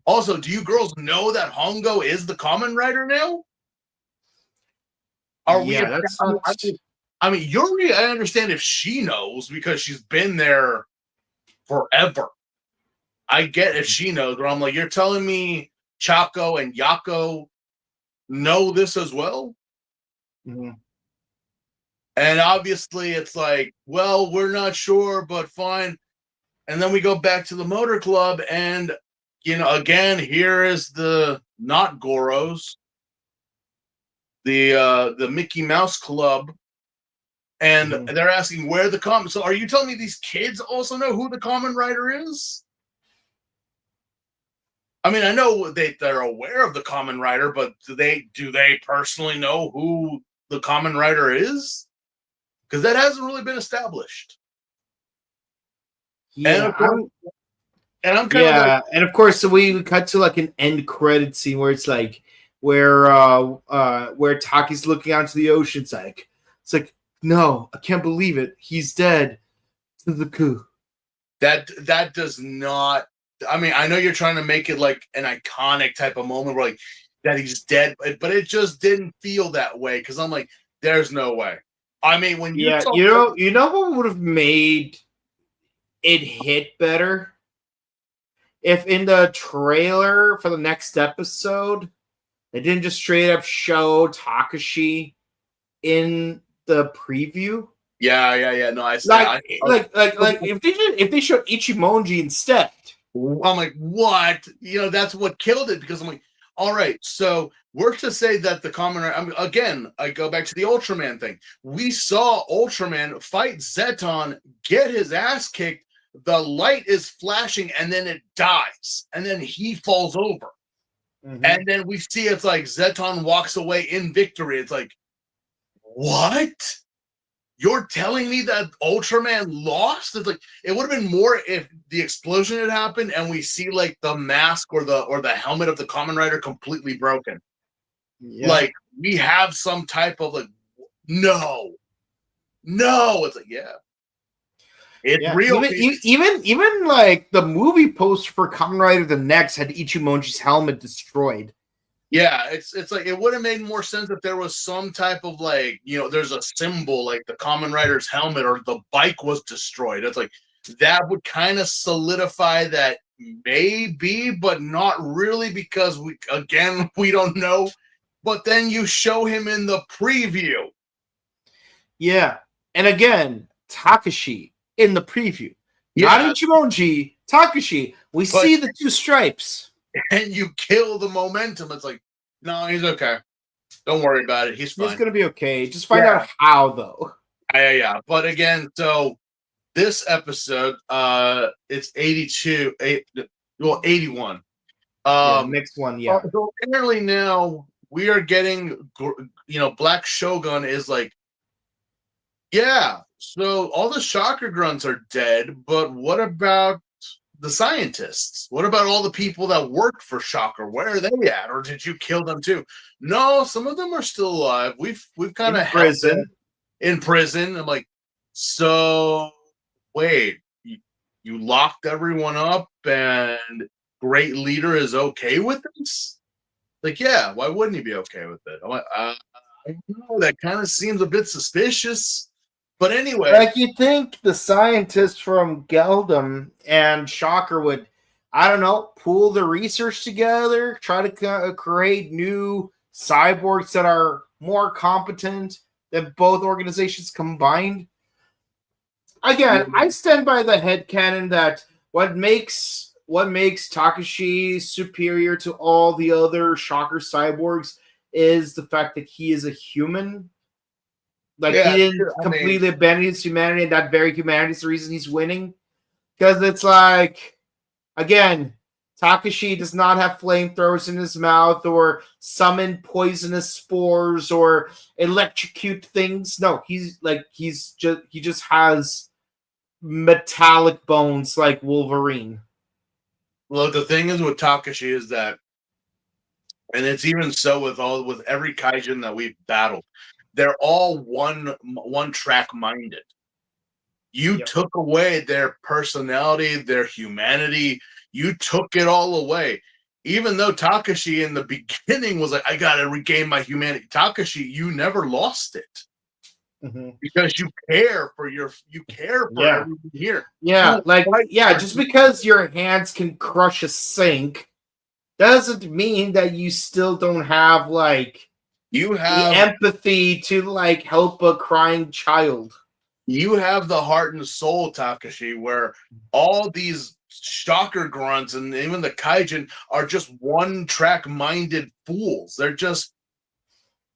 Also, do you girls know that Hongo is the Kamen Rider now? I mean, Yuri, I understand if she knows because she's been there forever. I get if she knows, but I'm like, you're telling me Chaco and Yako know this as well. Mhm. And obviously it's like, well, we're not sure, but fine. And then we go back to the motor club, and again, here is the not Goros, the Mickey Mouse Club, and they're asking where the Kamen. So are you telling me these kids also know who the Kamen Rider is? I mean, I know they're aware of the Kamen Rider, but do they personally know who the Kamen Rider is? Because that hasn't really been established. Yeah, and I'm kind of like, and of course, so we cut to like an end credit scene where it's like where Taki's looking out to the ocean. It's like, no, I can't believe it. He's dead. Suzuku. That does not. I mean, I know you're trying to make it like an iconic type of moment where like that he's dead, but it just didn't feel that way because I'm like, there's no way. I mean, when you you know what would have made it hit better if in the trailer for the next episode they didn't just straight up show Takashi in the preview. Yeah. No, I like if they showed Ichimonji instead. I'm like, what? That's what killed it because I'm like, all right, so we're to say that the Kamen Rider, again, I go back to the Ultraman thing. We saw Ultraman fight Zeton, get his ass kicked, the light is flashing, and then it dies, and then he falls over. And then we see it's like Zeton walks away in victory. It's like, what? You're telling me that Ultraman lost? It's like it would have been more if the explosion had happened and we see like the mask or the helmet of the Kamen Rider completely broken. Yeah. Like we have some type of like no. It's like it's real. Even like the movie poster for Kamen Rider the Next had Ichimonji's helmet destroyed. Yeah, it's like it would have made more sense if there was some type of like, there's a symbol like the Kamen Rider's helmet or the bike was destroyed. It's like that would kind of solidify that maybe, but not really because we don't know. But then you show him in the preview. Yeah. And again, Takashi in the preview. Yeah. Not Ichimonji, Takashi. We see the two stripes. And you kill the momentum. It's like, no, he's okay. Don't worry about it. He's fine. He's going to be okay. Just find out how, though. Yeah. But again, so this episode, it's 81. Mixed one, yeah. So apparently now we are getting, Black Shogun is like, yeah, so all the Shocker Grunts are dead, but what about the scientists? What about all the people that worked for Shocker? Where are they at? Or did you kill them too? No, some of them are still alive. We've kind of in prison. I'm like, so wait, you locked everyone up and Great Leader is okay with this? Like, yeah, why wouldn't he be okay with it? I'm like, I don't know, that kind of seems a bit suspicious. But anyway, like you think the scientists from Geldom and Shocker would, I don't know, pool the research together, try to create new cyborgs that are more competent than both organizations combined. Again, I stand by the headcanon that what makes Takashi superior to all the other Shocker cyborgs is the fact that he is a human. Like, he didn't completely abandon his humanity, and that very humanity is the reason he's winning. Because it's like, again, Takashi does not have flamethrowers in his mouth or summon poisonous spores or electrocute things. No, he just has metallic bones like Wolverine. Well, the thing is with Takashi is that, and it's even so with every kaijin that we've battled, they're all one track minded. You took away their personality, their humanity. You took it all away. Even though Takashi in the beginning was like, I gotta regain my humanity. Takashi, you never lost it. Because you care for everyone here. Yeah, just because your hands can crush a sink doesn't mean that you still don't have like You the have empathy to like help a crying child. you have the heart and soul, Takashi, where all these shocker grunts and even the kaijin are just one-track minded fools. They're just,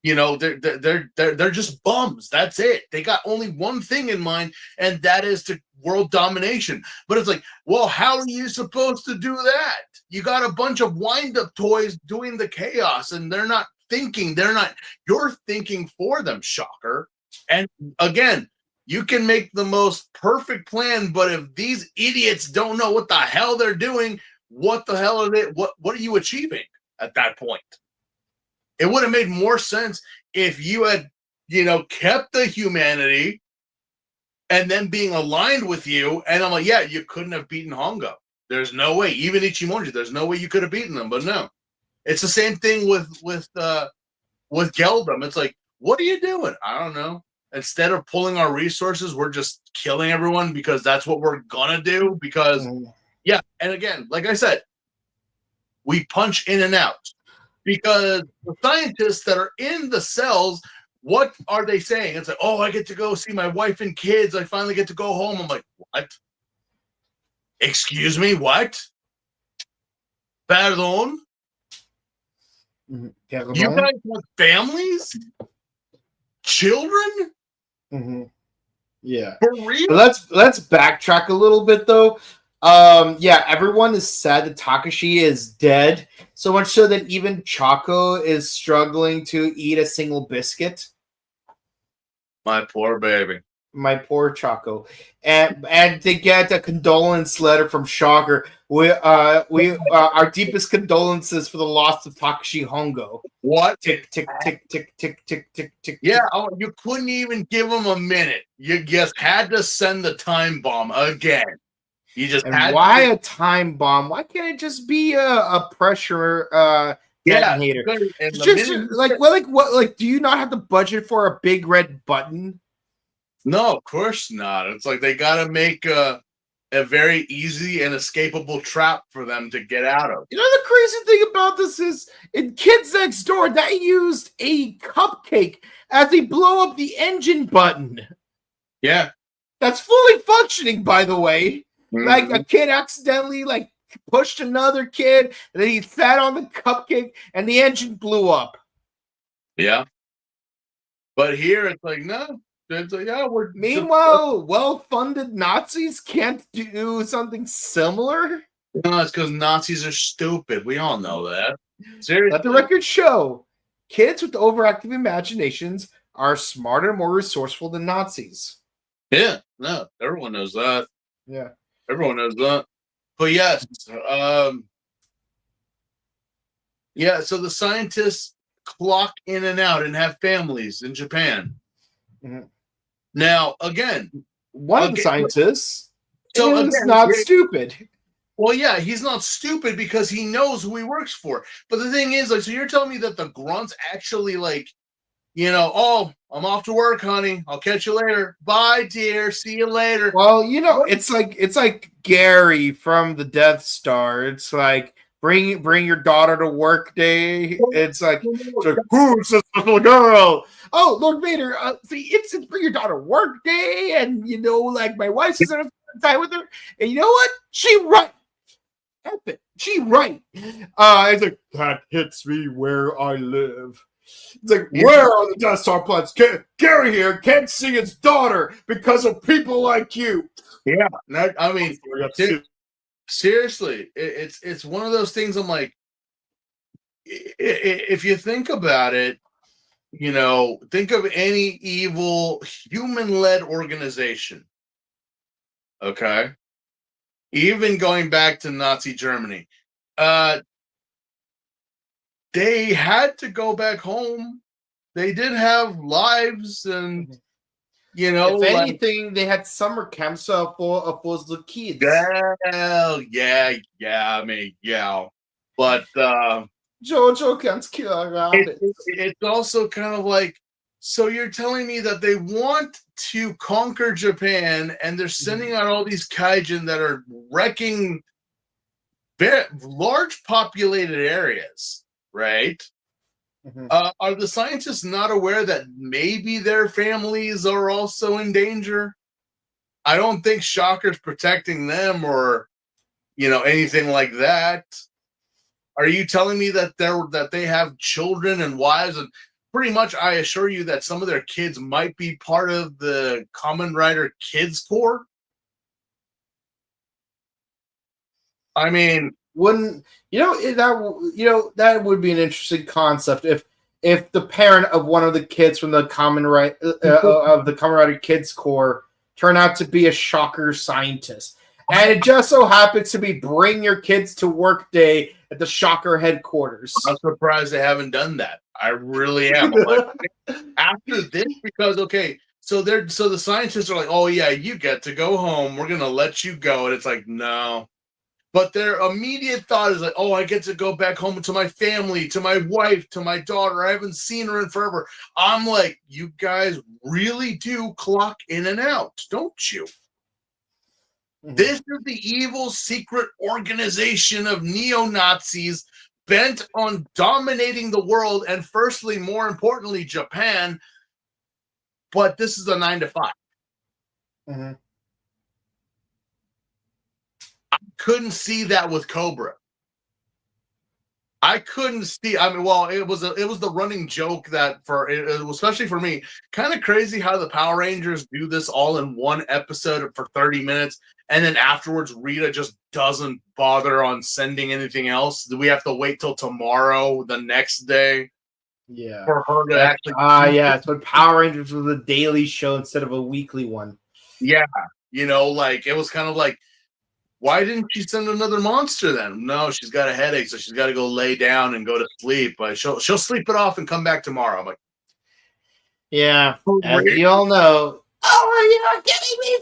they're just bums. That's it. They got only one thing in mind, and that is to world domination. But it's like, well, how are you supposed to do that? You got a bunch of wind-up toys doing the chaos, and they're not thinking. You're thinking for them, Shocker. And again, you can make the most perfect plan, but if these idiots don't know what the hell they're doing, what the hell are they? What are you achieving at that point? It would have made more sense if you had, kept the humanity and then being aligned with you. And I'm like, yeah, you couldn't have beaten Hongo. There's no way. Even Ichimonji, there's no way you could have beaten them. But no, it's the same thing with Geldum. It's like, what are you doing? I don't know. Instead of pulling our resources, we're just killing everyone because that's what we're gonna do. Because yeah, and again, like I said, we punch in and out. Because the scientists that are in the cells, what are they saying? It's like, oh, I get to go see my wife and kids. I finally get to go home. I'm like, what? Excuse me, what? Pardon? You guys have families? Children? Yeah. For real? Let's backtrack a little bit though. Yeah, everyone is sad that Takashi is dead. So much so that even Choco is struggling to eat a single biscuit. My poor baby. My poor Choco. And to get a condolence letter from Shocker. We our deepest condolences for the loss of Takashi Hongo. What? Tick tick tick tick tick tick tick tick. Yeah, you couldn't even give him a minute. You just had to send the time bomb again. You just and why a time bomb? Why can't it just be a pressure detonator? Yeah, just like do you not have the budget for a big red button? No, of course not. It's like they got to make a very easy and escapable trap for them to get out of. You know the crazy thing about this is in Kids Next Door they used a cupcake as they blow up the engine button. Yeah, that's fully functioning, by the way. Like a kid accidentally pushed another kid, and then he sat on the cupcake, and the engine blew up. Yeah, but here it's like no. It's like, yeah, Meanwhile, well-funded Nazis can't do something similar. No, it's because Nazis are stupid. We all know that. Seriously, let the record show: kids with overactive imaginations are smarter, more resourceful than Nazis. Yeah, no, everyone knows that. Yeah. Everyone knows that. But yes, yeah, so the scientists clock in and out and have families in Japan. Now, again, one of the scientists is not stupid. Well, yeah, he's not stupid because he knows who he works for. But the thing is, so you're telling me that the grunts actually oh, I'm off to work, honey. I'll catch you later. Bye, dear. See you later. Well, it's like Gary from the Death Star. It's like bring your daughter to work day. It's like who's this little girl? Oh, Lord Vader. It's bring your daughter work day, and my wife's gonna spend time with her. And you know what? She right. Epic. She right. It's like that hits me where I live. It's like, where are the Death Star plans? Gary here can't see his daughter because of people like you. Yeah, I mean, seriously, it's one of those things. I'm like, if you think about it, think of any evil human-led organization. Okay, even going back to Nazi Germany, they had to go back home. They did have lives, and if anything, they had summer camps for the kids. Well, yeah. I mean, yeah, but Jojo can't kill around it. It's also kind of like, so you're telling me that they want to conquer Japan, and they're sending out all these kaijin that are wrecking very large populated areas, right? Mhm. Are the scientists not aware that maybe their families are also in danger? I don't think Shocker's protecting them or anything like that. Are you telling me that they have children and wives and pretty much I assure you that some of their kids might be part of the Kamen Rider Kids Corps? I mean, Wouldn't that would be an interesting concept if the parent of one of the kids from the of the Kamen Rider Kids Corps turned out to be a Shocker scientist, and it just so happens to be bring your kids to work day at the Shocker headquarters. I'm surprised they haven't done that. I really am. I'm like, after this, because so the scientists are like, oh yeah, you get to go home. We're gonna let you go, and it's like no. But their immediate thought is like, oh, I get to go back home to my family, to my wife, to my daughter. I haven't seen her in forever. I'm like, you guys really do clock in and out, don't you? Mm-hmm. This is the evil secret organization of neo-Nazis bent on dominating the world and firstly, more importantly, Japan. But this is a 9 to 5. Mm-hmm. I couldn't see that with Cobra. I couldn't see. I mean, well, it was the running joke that especially for me, kind of crazy how the Power Rangers do this all in one episode for 30 minutes, and then afterwards Rita just doesn't bother on sending anything else. Do we have to wait till tomorrow, the next day? Yeah, for her to actually. Yeah, it's when Power Rangers was a daily show instead of a weekly one. Yeah, like it was kind of like, why didn't she send another monster then? No, she's got a headache, so she's got to go lay down and go to sleep. But she'll sleep it off and come back tomorrow. I'm like, yeah, as you all know. Oh, you're giving me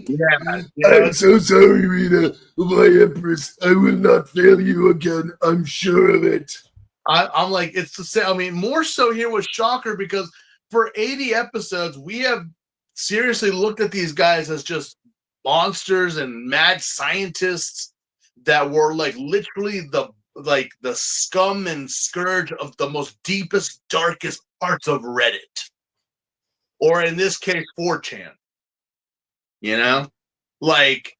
something. Yeah, I'm so sorry, Rita. My Empress, I will not fail you again. I'm sure of it. I'm like, it's the same. I mean, more so here with Shocker because for 80 episodes, we have seriously looked at these guys as just monsters and mad scientists that were like literally the scum and scourge of the most deepest, darkest parts of Reddit, or in this case, 4chan. Like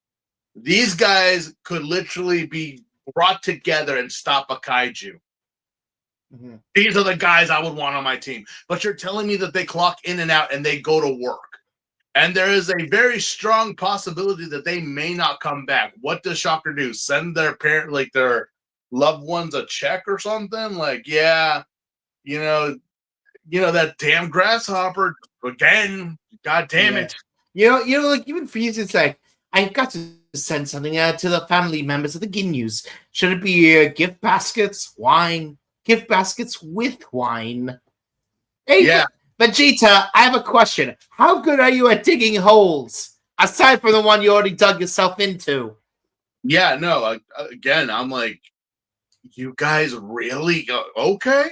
these guys could literally be brought together and stop a kaiju. Mm-hmm. These are the guys I would want on my team. But you're telling me that they clock in and out and they go to work. And there is a very strong possibility that they may not come back. What does Shocker do? Send their parent, like their loved ones, a check or something? Like, yeah, that damn grasshopper again. God damn it. Like even for you to say, I've got to send something to the family members of the Ginyus. Should it be gift baskets, wine? Gift baskets with wine. Hey, yeah. Vegeta, I have a question. How good are you at digging holes? Aside from the one you already dug yourself into. Yeah, no, again, I'm like, you guys really? Okay,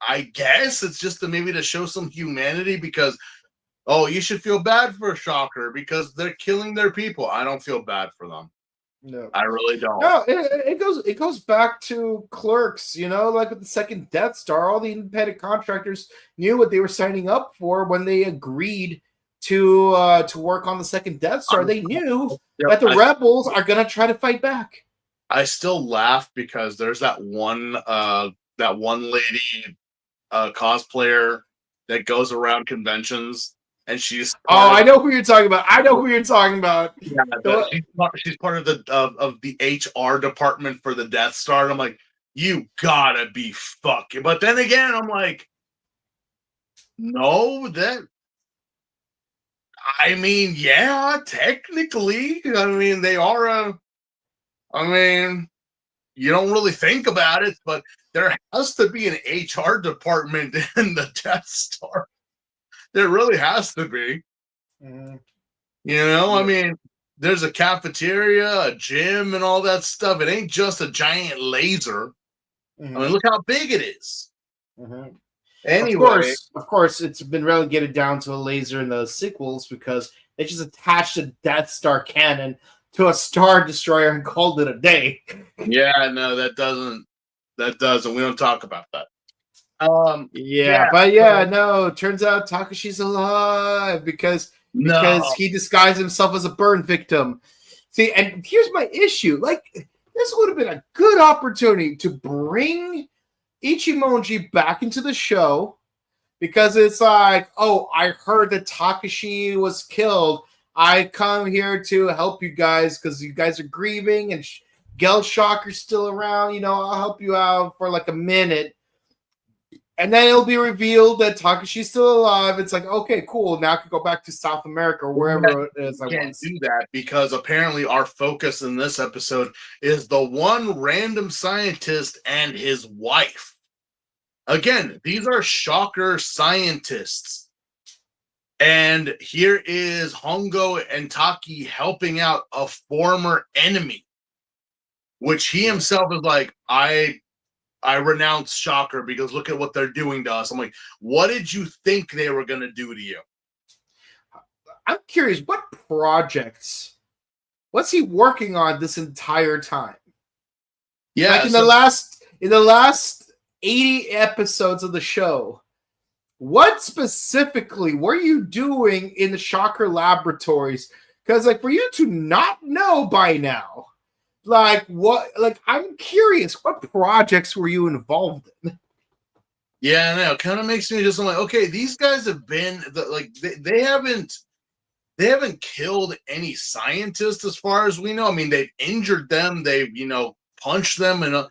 I guess it's just maybe to show some humanity because, you should feel bad for Shocker because they're killing their people. I don't feel bad for them. No, I really don't. No, it goes back to Clerks, like with the second Death Star, all the independent contractors knew what they were signing up for when they agreed to work on the second Death Star. They knew that the rebels are gonna try to fight back. I still laugh because there's that one lady cosplayer that goes around conventions. And she's I know who you're talking about. Yeah, she's part of the HR department for the Death Star. And I'm like, you gotta be fucking. But then again, I'm like, no, I mean, yeah, technically. I mean, they are you don't really think about it, but there has to be an HR department in the Death Star. There really has to be. Mm-hmm. I mean, there's a cafeteria, a gym, and all that stuff. It ain't just a giant laser. Mm-hmm. I mean, look how big it is. Mm-hmm. Anyway, of course, it's been relegated down to a laser in the sequels because they just attached a Death Star cannon to a Star Destroyer and called it a day. Yeah, no, that doesn't. We don't talk about that. No. Turns out Takashi's alive because No. he disguised himself as a burn victim. See, and here's my issue. Like, this would have been a good opportunity to bring Ichimonji back into the show because it's like, oh, I heard that Takashi was killed. I come here to help you guys because you guys are grieving and Gel Shocker's still around. You know, I'll help you out for like a minute. And then it'll be revealed that Takashi's still alive. It's like, okay, cool. Now I can go back to South America or wherever it is. I can't do that because apparently our focus in this episode is the one random scientist and his wife. Again, these are Shocker scientists. And here is Hongo and Taki helping out a former enemy, which he himself is like, I renounce Shocker because look at what they're doing to us. I'm like, what did you think they were going to do to you? I'm curious, what projects was he working on this entire time? Yeah, like in the last 80 episodes of the show, what specifically were you doing in the Shocker laboratories? Because, like, for you to not know by now, like, what, like, I'm curious, what projects were you involved in? Yeah, I know. It kind of makes me just like, okay, these guys have been like they haven't killed any scientists as far as we know. I mean, they've injured them, they've punched them, and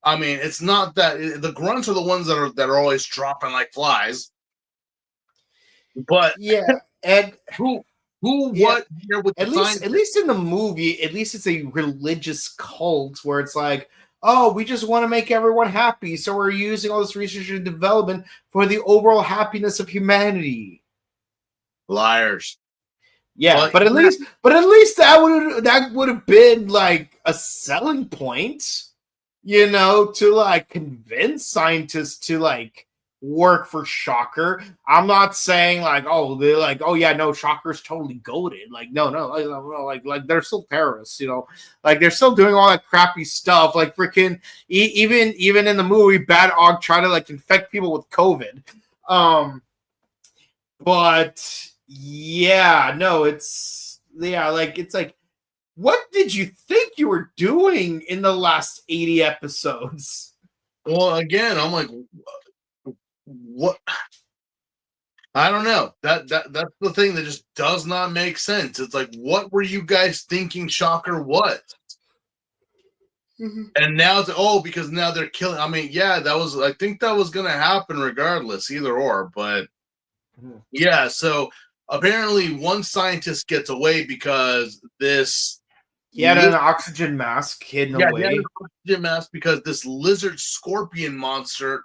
I mean, it's not that the grunts are the ones that are always dropping like flies. But yeah, and what here with at least in the movie, at least it's a religious cult where it's like, oh, we just want to make everyone happy, so we're using all this research and development for the overall happiness of humanity. Liars. Yeah, but at least that would have been like a selling point, to like convince scientists to like work for Shocker. I'm not saying like, oh, they're like, oh yeah, no, Shocker's totally goated. Like, no, like they're still terrorists, like they're still doing all that crappy stuff. Like freaking even in the movie, Bad Og tried to like infect people with COVID. But yeah, no, it's like, what did you think you were doing in the last 80 episodes? Well, again, I'm like, what? I don't know. That's the thing that just does not make sense. It's like, what were you guys thinking Shocker was? Mm-hmm. And now it's because now they're killing. I mean, yeah, I think that was gonna happen regardless, either or. But yeah, so apparently one scientist gets away because he had an oxygen mask hidden away. He had an oxygen mask because this lizard scorpion monster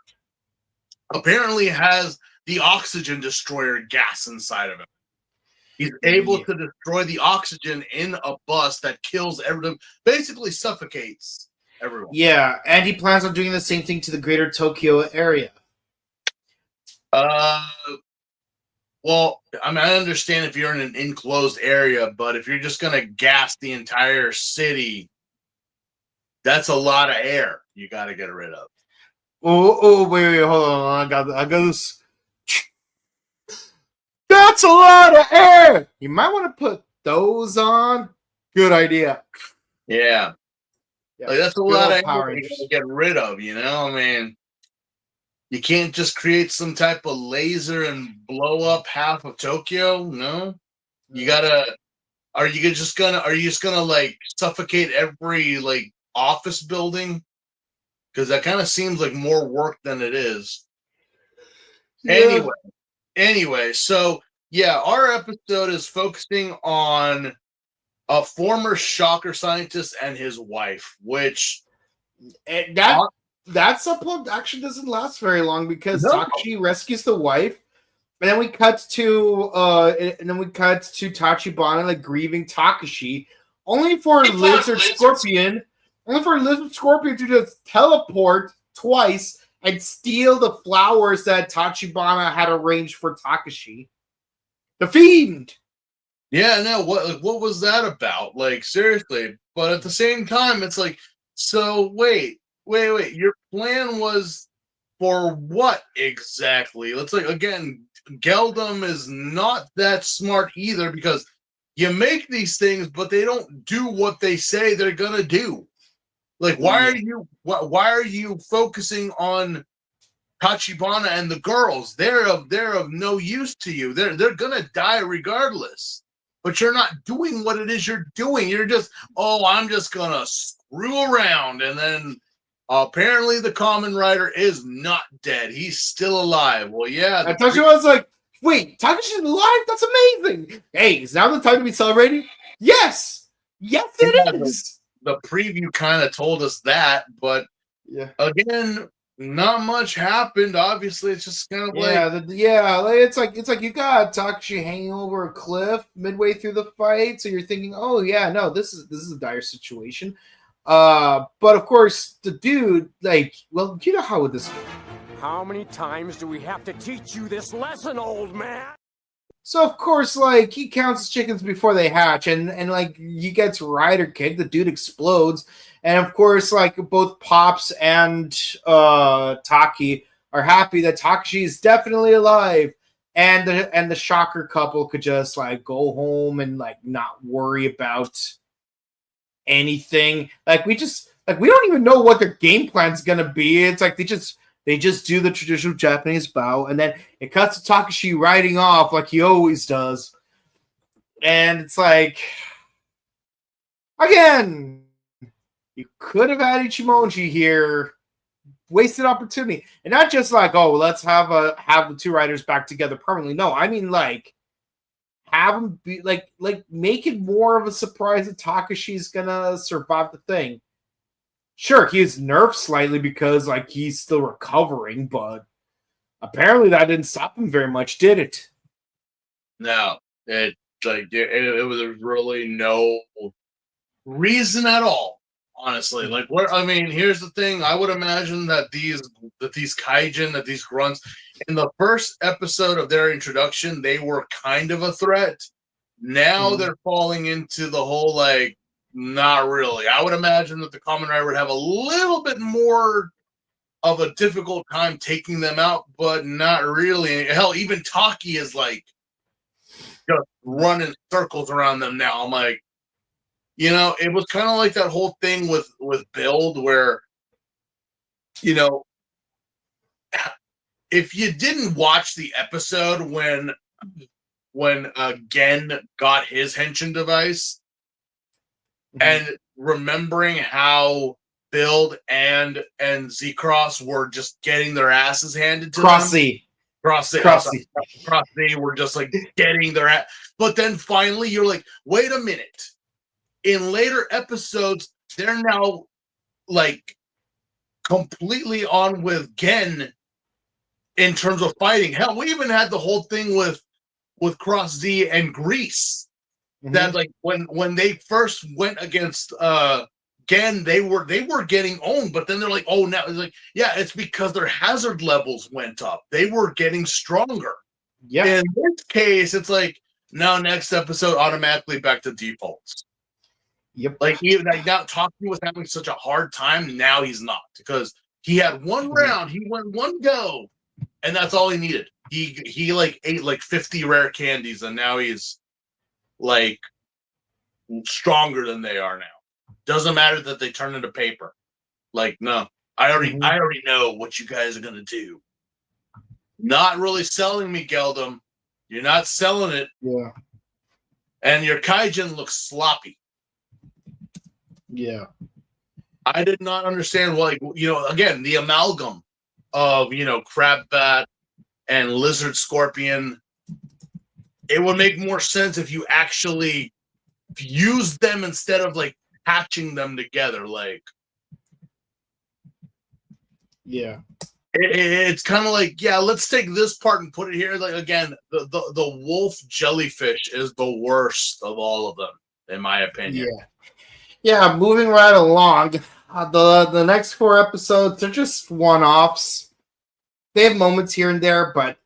apparently has the oxygen destroyer gas inside of him. He's able to destroy the oxygen in a bus that kills everyone, basically suffocates everyone. Yeah, and he plans on doing the same thing to the greater Tokyo area. Well, I mean, I understand if you're in an enclosed area, but if you're just going to gas the entire city, that's a lot of air you got to get rid of. Wait, hold on. I got this. That's a lot of air. You might want to put those on. Good idea. Yeah. Like, that's a lot of Power air to get rid of, I mean, you can't just create some type of laser and blow up half of Tokyo. No, you gotta. Are you just gonna like suffocate every like office building? Because that kind of seems like more work than it is. Yeah. Anyway, so yeah, our episode is focusing on a former Shocker scientist and his wife, which that subplot actually doesn't last very long because Takashi rescues the wife, and then we cut to Tachibana like grieving Takashi, only for Lizard Scorpion to just teleport twice and steal the flowers that Tachibana had arranged for Takashi. The Fiend. Yeah, no, what was that about? Like, seriously. But at the same time, it's like, so wait. Your plan was for what exactly? Let's like again, Geldum is not that smart either because you make these things, but they don't do what they say they're gonna do. Like, why are you focusing on Tachibana and the girls? They're of no use to you. They're gonna die regardless. But you're not doing what it is you're doing. You're just, oh, I'm just gonna screw around, and then apparently the Kamen Rider is not dead. He's still alive. Well, yeah. I thought you was like, wait, Takashi's alive? That's amazing. Hey, is now the time to be celebrating? Yes, it is. The preview kind of told us that, but again, not much happened. Obviously, it's just kind of it's like you got Takashi hanging over a cliff midway through the fight, so you're thinking, oh yeah, no, this is a dire situation. But of course, the dude, like, well, you know how would this go? How many times do we have to teach you this lesson, old man? So of course, like, he counts his chickens before they hatch, and like he gets Rider kicked, the dude explodes, and of course, like both Pops and Taki are happy that Takashi is definitely alive, and the Shocker couple could just like go home and like not worry about anything. Like we don't even know what their game plan's gonna be. It's like they just do the traditional Japanese bow, and then it cuts to Takashi riding off like he always does. And it's like, again, you could have had Ichimonji here, wasted opportunity, and not just like, oh, let's have the two riders back together permanently. No, I mean like have them be like make it more of a surprise that Takashi's gonna survive the thing. Sure, he is nerfed slightly because like he's still recovering, but apparently that didn't stop him very much, did it? No, it was really no reason at all. Honestly, like what I mean, here's the thing: I would imagine that these kaijin, that these grunts, in the first episode of their introduction, they were kind of a threat. Now they're falling into the whole like. Not really. I would imagine that the Kamen Rider would have a little bit more of a difficult time taking them out, but not really. Hell, even Taki is like just running circles around them now. I'm like, it was kind of like that whole thing with Build where, if you didn't watch the episode when Gen got his henshin device, and remembering how Build and Z-Cross were just getting their asses handed to them. Cross Z were just like getting their ass. But then finally you're like, wait a minute. In later episodes, they're now like completely on with Gen in terms of fighting. Hell, we even had the whole thing with Cross Z and Grease. That like when they first went against Gen, they were getting owned, but then they're like, oh, now it's like, yeah, it's because their hazard levels went up. They were getting stronger. Yeah. In this case, it's like now next episode automatically back to defaults. Yep. Like even like now Taki was having such a hard time, now he's not because he had one round, he went one go, and that's all he needed. He like ate like 50 rare candies, and now he's like stronger than they are now. Doesn't matter that they turn into paper. Like, no, I already know what you guys are gonna do. Not really selling me, Geldum. You're not selling it. Yeah. And your kaijin looks sloppy. Yeah. I did not understand why, again, the amalgam of, Crabbat and Lizard Scorpion. It would make more sense if you actually use them instead of like patching them together. Like, yeah, it's kind of like, yeah, let's take this part and put it here. Like again, the wolf jellyfish is the worst of all of them, in my opinion. Yeah. Moving right along, the next 4 episodes are just one-offs. They have moments here and there, but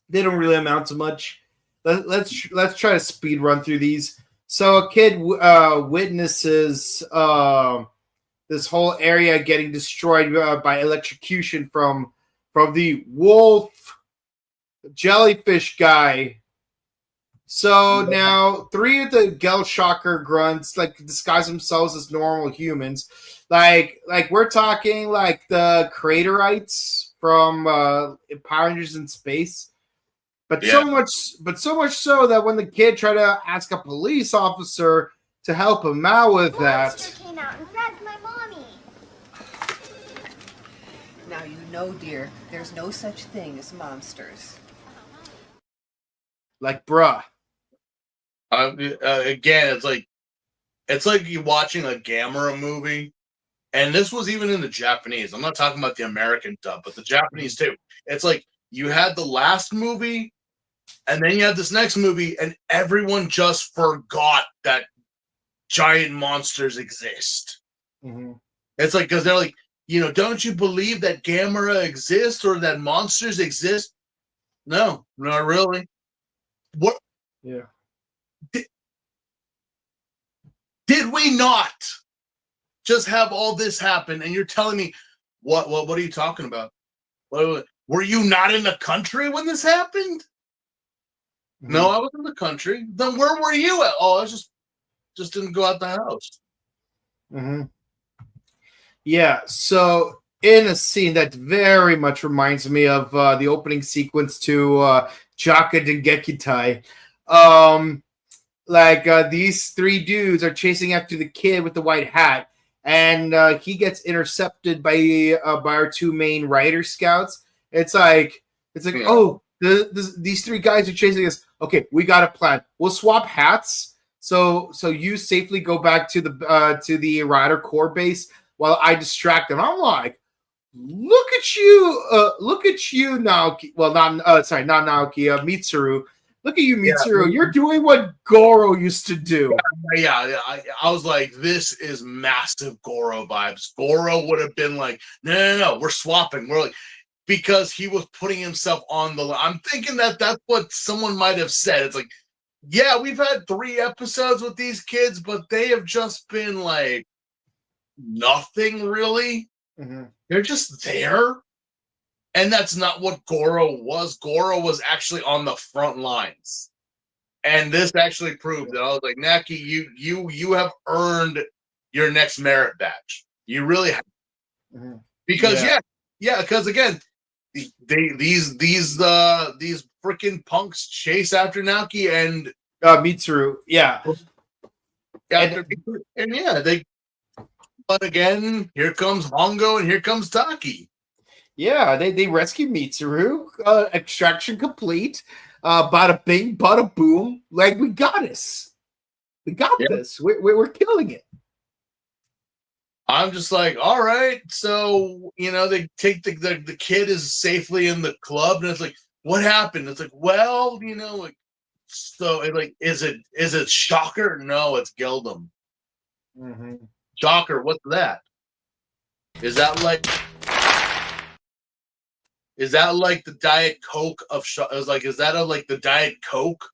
they don't really amount to much. let's try to speed run through these. So a kid witnesses this whole area getting destroyed by electrocution from the wolf jellyfish guy. So now 3 of the Gelshocker grunts like disguise themselves as normal humans. Like we're talking like the Craterites from Power Rangers in Space. But so much so that when the kid tried to ask a police officer to help him out with Monster came out and grabbed my mommy. Now you know, dear, there's no such thing as monsters. Like, bruh. Again, it's like you watching a Gamera movie, and this was even in the Japanese. I'm not talking about the American dub, but the Japanese too. It's like you had the last movie, and then you had this next movie, and everyone just forgot that giant monsters exist. Mm-hmm. It's like, because they're like, don't you believe that Gamera exists or that monsters exist? No, not really. What? Yeah. Did we not just have all this happen? And you're telling me, what are you talking about? Were you not in the country when this happened? Mm-hmm. No, I was in the country. Then where were you at? Oh, I just didn't go out the house. Mm-hmm. Yeah, so in a scene that very much reminds me of the opening sequence to Jaka Dengekitai, these 3 dudes are chasing after the kid with the white hat, and he gets intercepted by our 2 main rider scouts. It's like oh, these 3 guys are chasing us. Okay, we got a plan. We'll swap hats. So you safely go back to the rider core base while I distract them. I'm like, look at you, Naoki. Well, not Naoki, Mitsuru. Look at you, Mitsuru. Yeah. You're doing what Goro used to do. Yeah. I was like, this is massive Goro vibes. Goro would have been like, no, we're swapping. We're like, because he was putting himself on the line. I'm thinking that's what someone might have said. It's like, yeah, we've had 3 episodes with these kids, but they have just been like nothing really. Mm-hmm. They're just there. And that's not what Goro was. Goro was actually on the front lines. And this actually proved that. I was like, Naki, you have earned your next merit badge. You really have. Mm-hmm. Because because again, these freaking punks chase after Naki and Mitsuru. Yeah. But again, here comes Hongo and here comes Taki. Yeah, they rescue Mitsuru. Extraction complete. Bada bing, bada boom. Like, we got this. We got this. We're killing it. I'm just like, all right. So, they take the kid is safely in the club, and it's like, what happened? It's like, well, so is it Shocker? No, it's Geldum. Mm-hmm. Shocker, what's that? Is that like the Diet Coke of is that the Diet Coke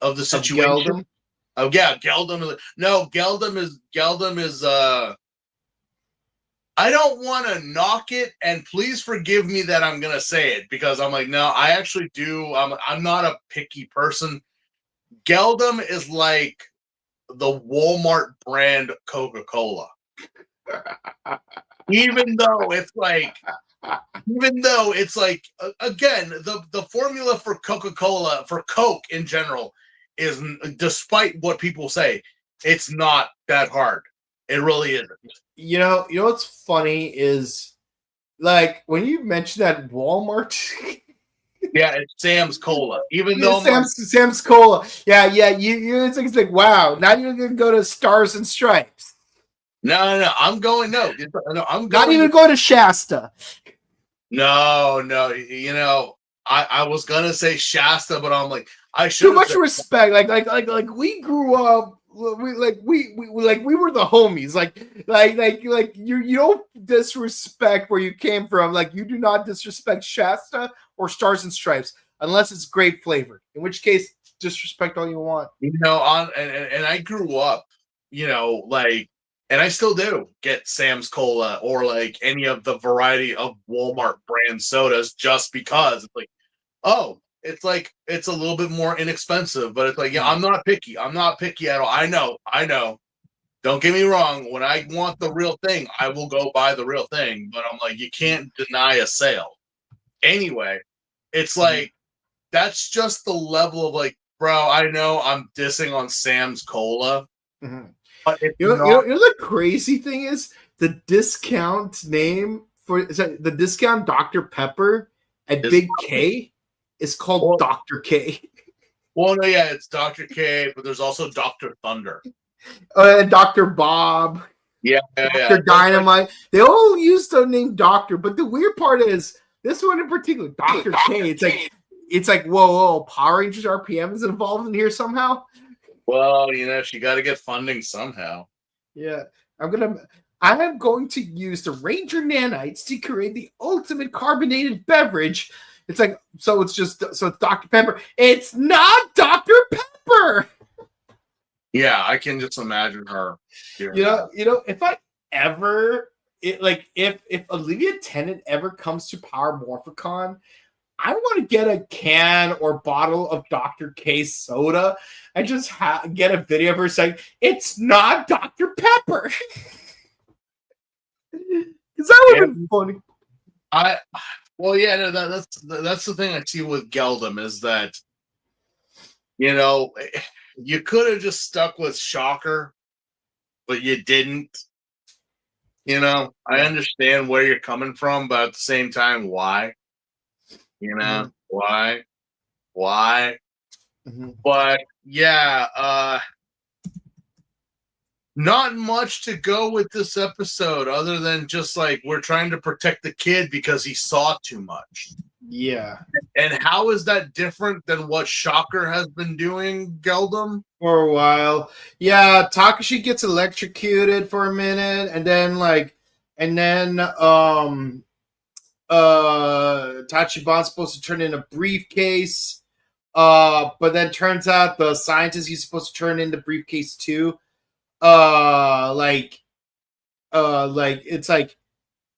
of the situation? Geldum? Oh yeah, Geldum. No, Geldum is I don't want to knock it, and please forgive me that I'm gonna say it, because I'm like, no, I actually do. I'm not a picky person. Geldum is like the Walmart brand Coca-Cola. Even though it's like again, the formula for Coca-Cola, for Coke in general, is, despite what people say, it's not that hard. It really isn't. You know what's funny is, like, when you mention that Walmart. Yeah, it's Sam's Cola. Even though Sam's Cola. Yeah. It's like, wow. Now you're gonna go to Stars and Stripes. No. I'm going. No, I'm going. Not even going to Shasta. No. I was gonna say Shasta, but I'm like, I should. Too much respect. Like we grew up. We were the homies. Like you don't disrespect where you came from. Like, you do not disrespect Shasta or Stars and Stripes unless it's grape flavored. In which case, disrespect all you want. And I grew up, like, and I still do get Sam's Cola or like any of the variety of Walmart brand sodas just because it's like, oh, it's like it's a little bit more inexpensive, but it's like, yeah, I'm not picky. I'm not picky at all. I know. Don't get me wrong. When I want the real thing, I will go buy the real thing. But I'm like, you can't deny a sale. Anyway, it's like, that's just the level of like, bro, I know I'm dissing on Sam's Cola. Mm-hmm. But it's you know the crazy thing is the discount name for the discount Dr. Pepper at Big K is called Dr. K. Well, no, yeah, it's Dr. K, but there's also Dr. Thunder. And Dr. Bob. Yeah. Dr. Dynamite. They all use the name Doctor, but the weird part is this one in particular, Dr. K. It's like, whoa, Power Rangers RPM is involved in here somehow. Well, she got to get funding somehow. Yeah, I am going to use the Ranger nanites to create the ultimate carbonated beverage. It's like, it's Dr. Pepper. It's not Dr. Pepper. Yeah, I can just imagine her. If I ever if Olivia Tennant ever comes to Power Morphicon, I want to get a can or bottle of Dr. K soda and just get a video of her saying, "It's not Dr. Pepper." Because that would have been funny. That's the thing I see with Geldom is that, you could have just stuck with Shocker, but you didn't. I understand where you're coming from, but at the same time, why? Why? Mm-hmm. But yeah, not much to go with this episode other than just like we're trying to protect the kid because he saw too much. Yeah. And how is that different than what Shocker has been doing, Geldom? For a while. Yeah, Takashi gets electrocuted for a minute, and then Tachiban's supposed to turn in a briefcase. But then turns out the scientist he's supposed to turn in the briefcase to. It's like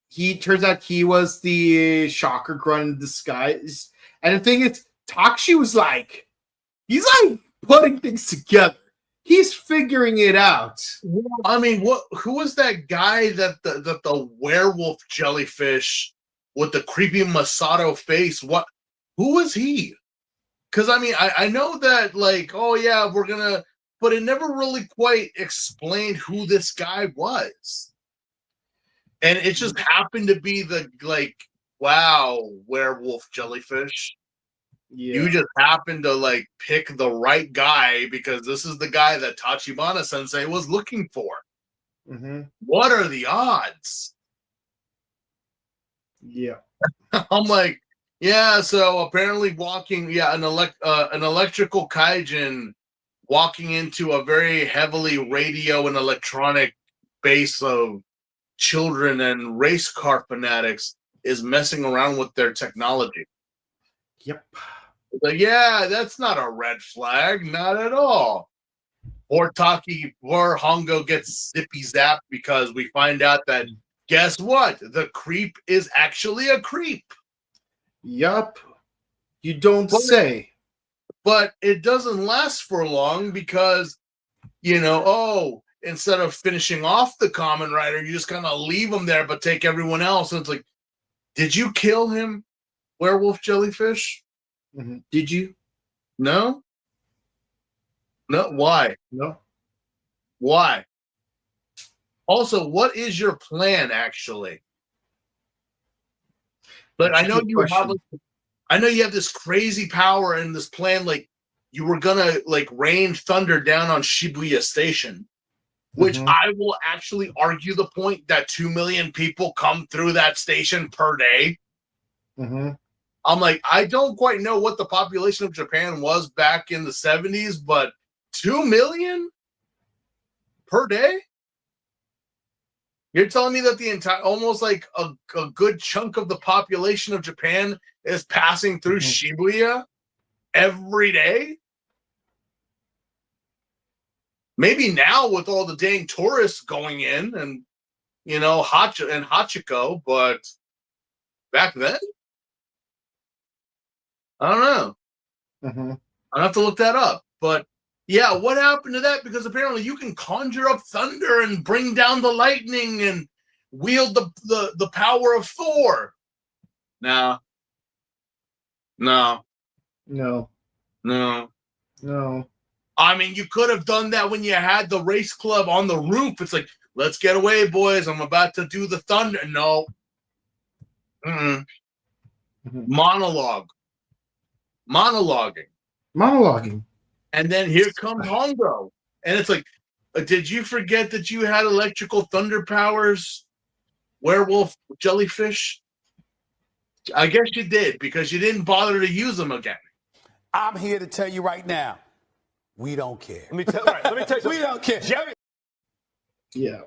he turns out he was the Shocker grunt in disguise. And the thing is, Takashi was like, he's like putting things together. He's figuring it out. I mean, who was that guy that the werewolf jellyfish with the creepy Masato face? Who was he? Because I mean, I know that like, oh yeah, but it never really quite explained who this guy was. And it just happened to be the like, wow, werewolf jellyfish. Yeah. You just happened to like pick the right guy because this is the guy that Tachibana Sensei was looking for. Mm-hmm. What are the odds? Yeah. I'm like, yeah, so apparently an electrical kaijin walking into a very heavily radio and electronic base of children and race car fanatics is messing around with their technology. Yep. Like, yeah, that's not a red flag, not at all. Or Hongo gets zippy zapped because we find out that guess what? The creep is actually a creep. Yup. You don't say. But it doesn't last for long because, instead of finishing off the Kamen Rider, you just kind of leave him there but take everyone else. And it's like, did you kill him, werewolf jellyfish? Mm-hmm. Did you? No? No? Why? No. Why? Also, what is your plan, actually? But I know you have this crazy power and this plan, like you were gonna like rain thunder down on Shibuya Station, which I will actually argue the point that 2 million people come through that station per day. Mm-hmm. I'm like, I don't quite know what the population of Japan was back in the 70s, but 2 million per day? You're telling me that the entire, almost like a good chunk of the population of Japan is passing through Shibuya every day? Maybe now with all the dang tourists going in and Hachiko, but back then, I don't know. Mm-hmm. I'll have to look that up. But yeah, what happened to that? Because apparently you can conjure up thunder and bring down the lightning and wield the power of Thor. No. No. I mean, you could have done that when you had the race club on the roof. It's like, let's get away, boys. I'm about to do the thunder. No. Mm-mm. Monologuing. And then here comes Hongo. And it's like, did you forget that you had electrical thunder powers, werewolf, jellyfish? I guess you did, because you didn't bother to use them again. I'm here to tell you right now, we don't care. Let me tell you something. We don't care. Yeah.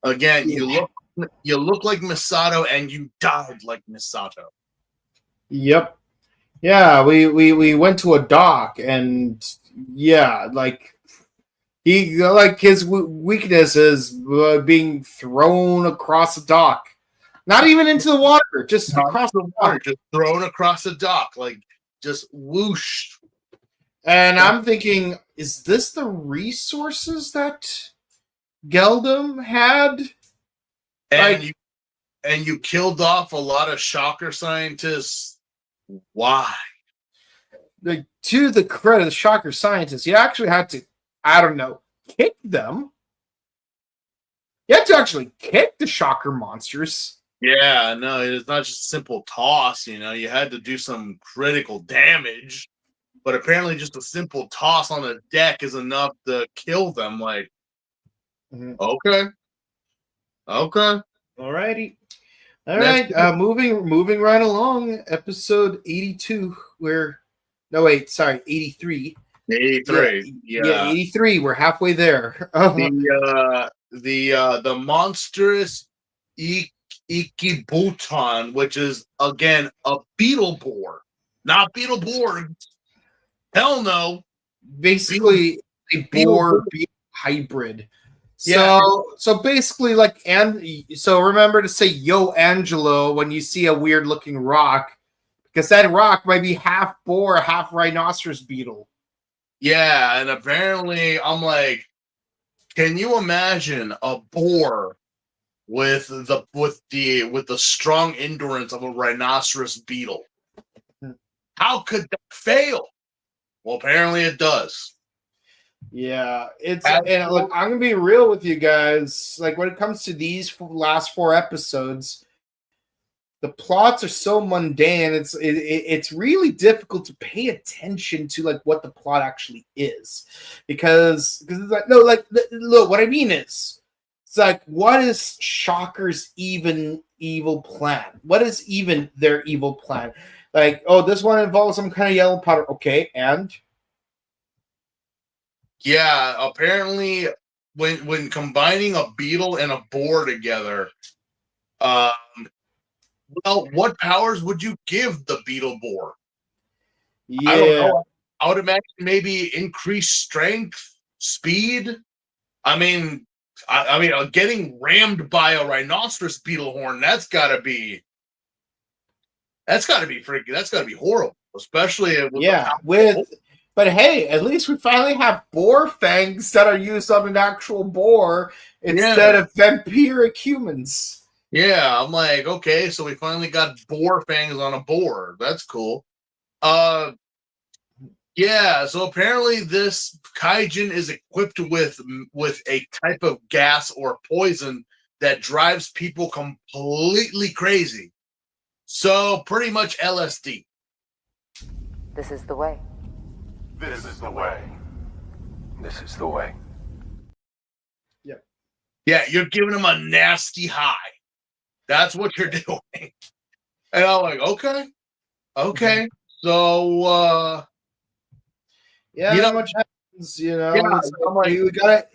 Again, you look like Misato, and you died like Misato. Yep. Yeah, we went to a dock, and yeah, like his weakness is being thrown across the dock. Not even into the water, just across the water. Just thrown across the dock, like just whoosh. And I'm thinking, is this the resources that Geldum had? And you killed off a lot of shocker scientists. Why? Like, to the credit of the shocker scientists, you actually had to, I don't know, kick them. You had to actually kick the shocker monsters. Yeah, no, it's not just a simple toss. You had to do some critical damage. But apparently, just a simple toss on the deck is enough to kill them. Like, okay. Alrighty. All right. Moving right along. Episode 82. 83. 83. Yeah, 83. We're halfway there. The monstrous Ikibuton, which is again a beetle boar, not Beetleborg. Hell no. Basically, a boar hybrid. So basically, so remember to say "Yo, Angelo" when you see a weird looking rock, because that rock might be half boar, half rhinoceros beetle. Yeah, and apparently, I'm like, can you imagine a boar with the strong endurance of a rhinoceros beetle? How could that fail? Well, apparently it does. Yeah, and look, I'm gonna be real with you guys. Like, when it comes to these last 4 episodes, the plots are so mundane. It's really difficult to pay attention to like what the plot actually is, because it's like look, what I mean is, it's like, what is Shocker's evil plan? What is even their evil plan? Like, oh, this one involves some kind of yellow powder. Okay, and yeah, apparently when combining a beetle and a boar together, well, what powers would you give the beetle boar? Yeah. I don't know. I would imagine maybe increased strength, speed. I mean, getting rammed by a rhinoceros beetle horn, that's gotta be freaky. That's gotta be horrible, especially But hey, at least we finally have boar fangs that are used on an actual boar instead of vampiric humans. Yeah, I'm like, okay, so we finally got boar fangs on a boar. That's cool. Yeah, so apparently this kaijin is equipped with a type of gas or poison that drives people completely crazy. So pretty much LSD. This is the way. This is the way. This is the way. Yeah. Yeah, you're giving them a nasty high. That's what you're doing. And I'm like, okay. So not much happens, we got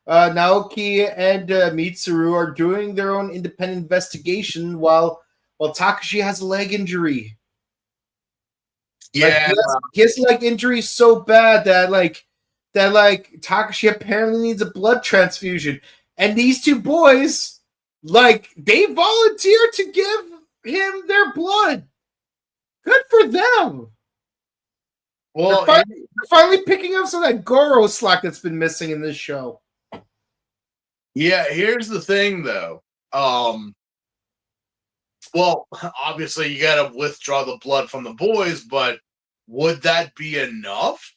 Naoki and Mitsuru are doing their own independent investigation while Takashi has a leg injury. Yeah, his leg injury is so bad that that like Takashi apparently needs a blood transfusion, and these two boys, like, they volunteer to give him their blood. Good for them. Well, they're finally picking up some of that Goro slack that's been missing in this show. yeah, here's the thing though. Well, obviously you got to withdraw the blood from the boys, but would that be enough?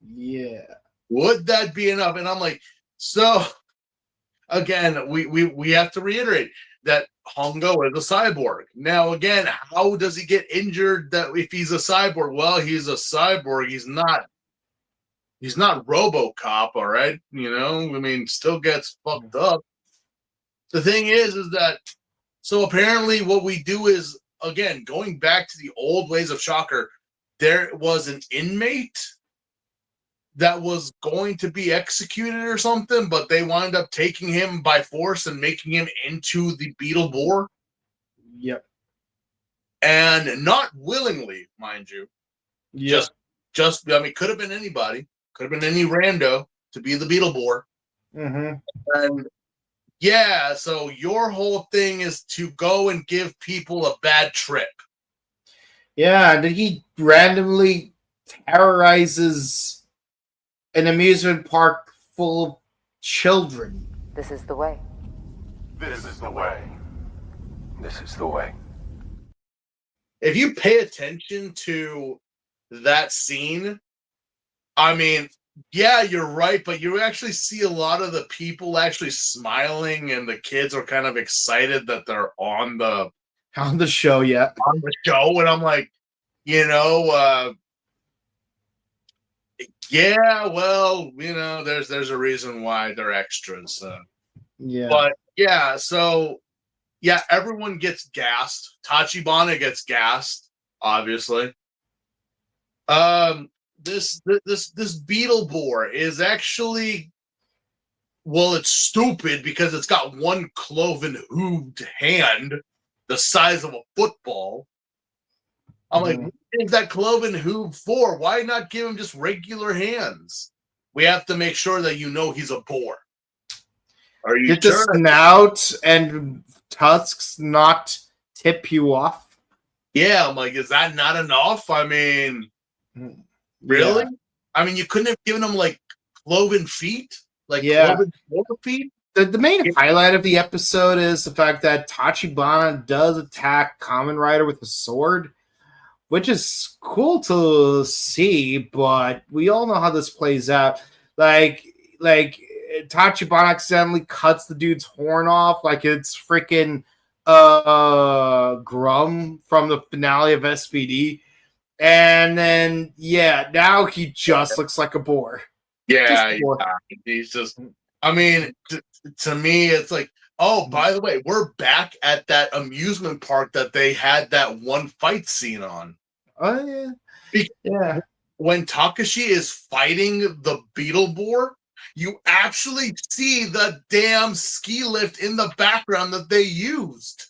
Yeah. Would that be enough? And I'm like, so again, we have to reiterate that Hongo is a cyborg. Now, again, how does he get injured that if he's a cyborg? Well, he's a cyborg. He's not RoboCop, all right? You know, I mean, still gets fucked up. The thing is that so apparently what we do is, again, going back to the old ways of Shocker, there was an inmate that was going to be executed or something, but they wound up taking him by force and making him into the Beetle Boar. Yep. And not willingly, mind you. Yep. Just I mean, could have been anybody. Could have been any rando to be the Beetle Boar. Mm-hmm. And yeah, so your whole thing is to go and give people a bad trip. Yeah, and then he randomly terrorizes an amusement park full of children. This is the way. This is the way. This is the way. If you pay attention to that scene, I mean, yeah, you're right, but you actually see a lot of the people actually smiling, and the kids are kind of excited that they're on the show, yeah. On the show, and I'm like, you know, yeah, well, you know, there's a reason why they're extras. Yeah. But yeah, so yeah, everyone gets gassed. Tachibana gets gassed, obviously. This Beetle Boar is actually, well, it's stupid because it's got one cloven hooved hand the size of a football. I'm like, what is that cloven hoof for? Why not give him just regular hands? We have to make sure that you know he's a boar. Are you Did the sure? snout and tusks not tip you off? Yeah, I'm like, is that not enough? I mean, really? Yeah. I mean, you couldn't have given him like cloven feet, like Yeah. cloven feet. The main highlight of the episode is the fact that Tachibana does attack Kamen Rider with a sword, which is cool to see, but we all know how this plays out. Like Tachibana accidentally cuts the dude's horn off like it's freaking Grum from the finale of SPD. And then, yeah, now he just looks like a boar. Yeah, he's just, I mean, to me, it's like, oh, by the way, we're back at that amusement park that they had that one fight scene on. Oh, yeah. Yeah. When Takashi is fighting the Beetle Boar, you actually see the damn ski lift in the background that they used.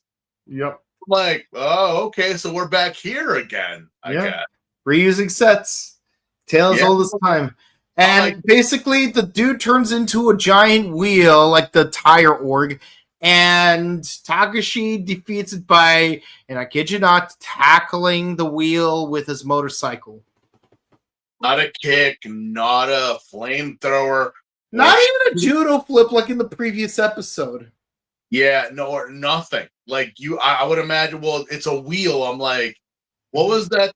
Yep. Like, oh, okay, so we're back here again. I guess. Reusing sets. Tales all this time. And basically, the dude turns into a giant wheel, like the tire org, and Takashi defeats it by, and I kid you not, tackling the wheel with his motorcycle. Not a kick, not a flamethrower. Not even a judo flip like in the previous episode. Yeah, no, or nothing. Like I would imagine. Well, it's a wheel. I'm like, what was that?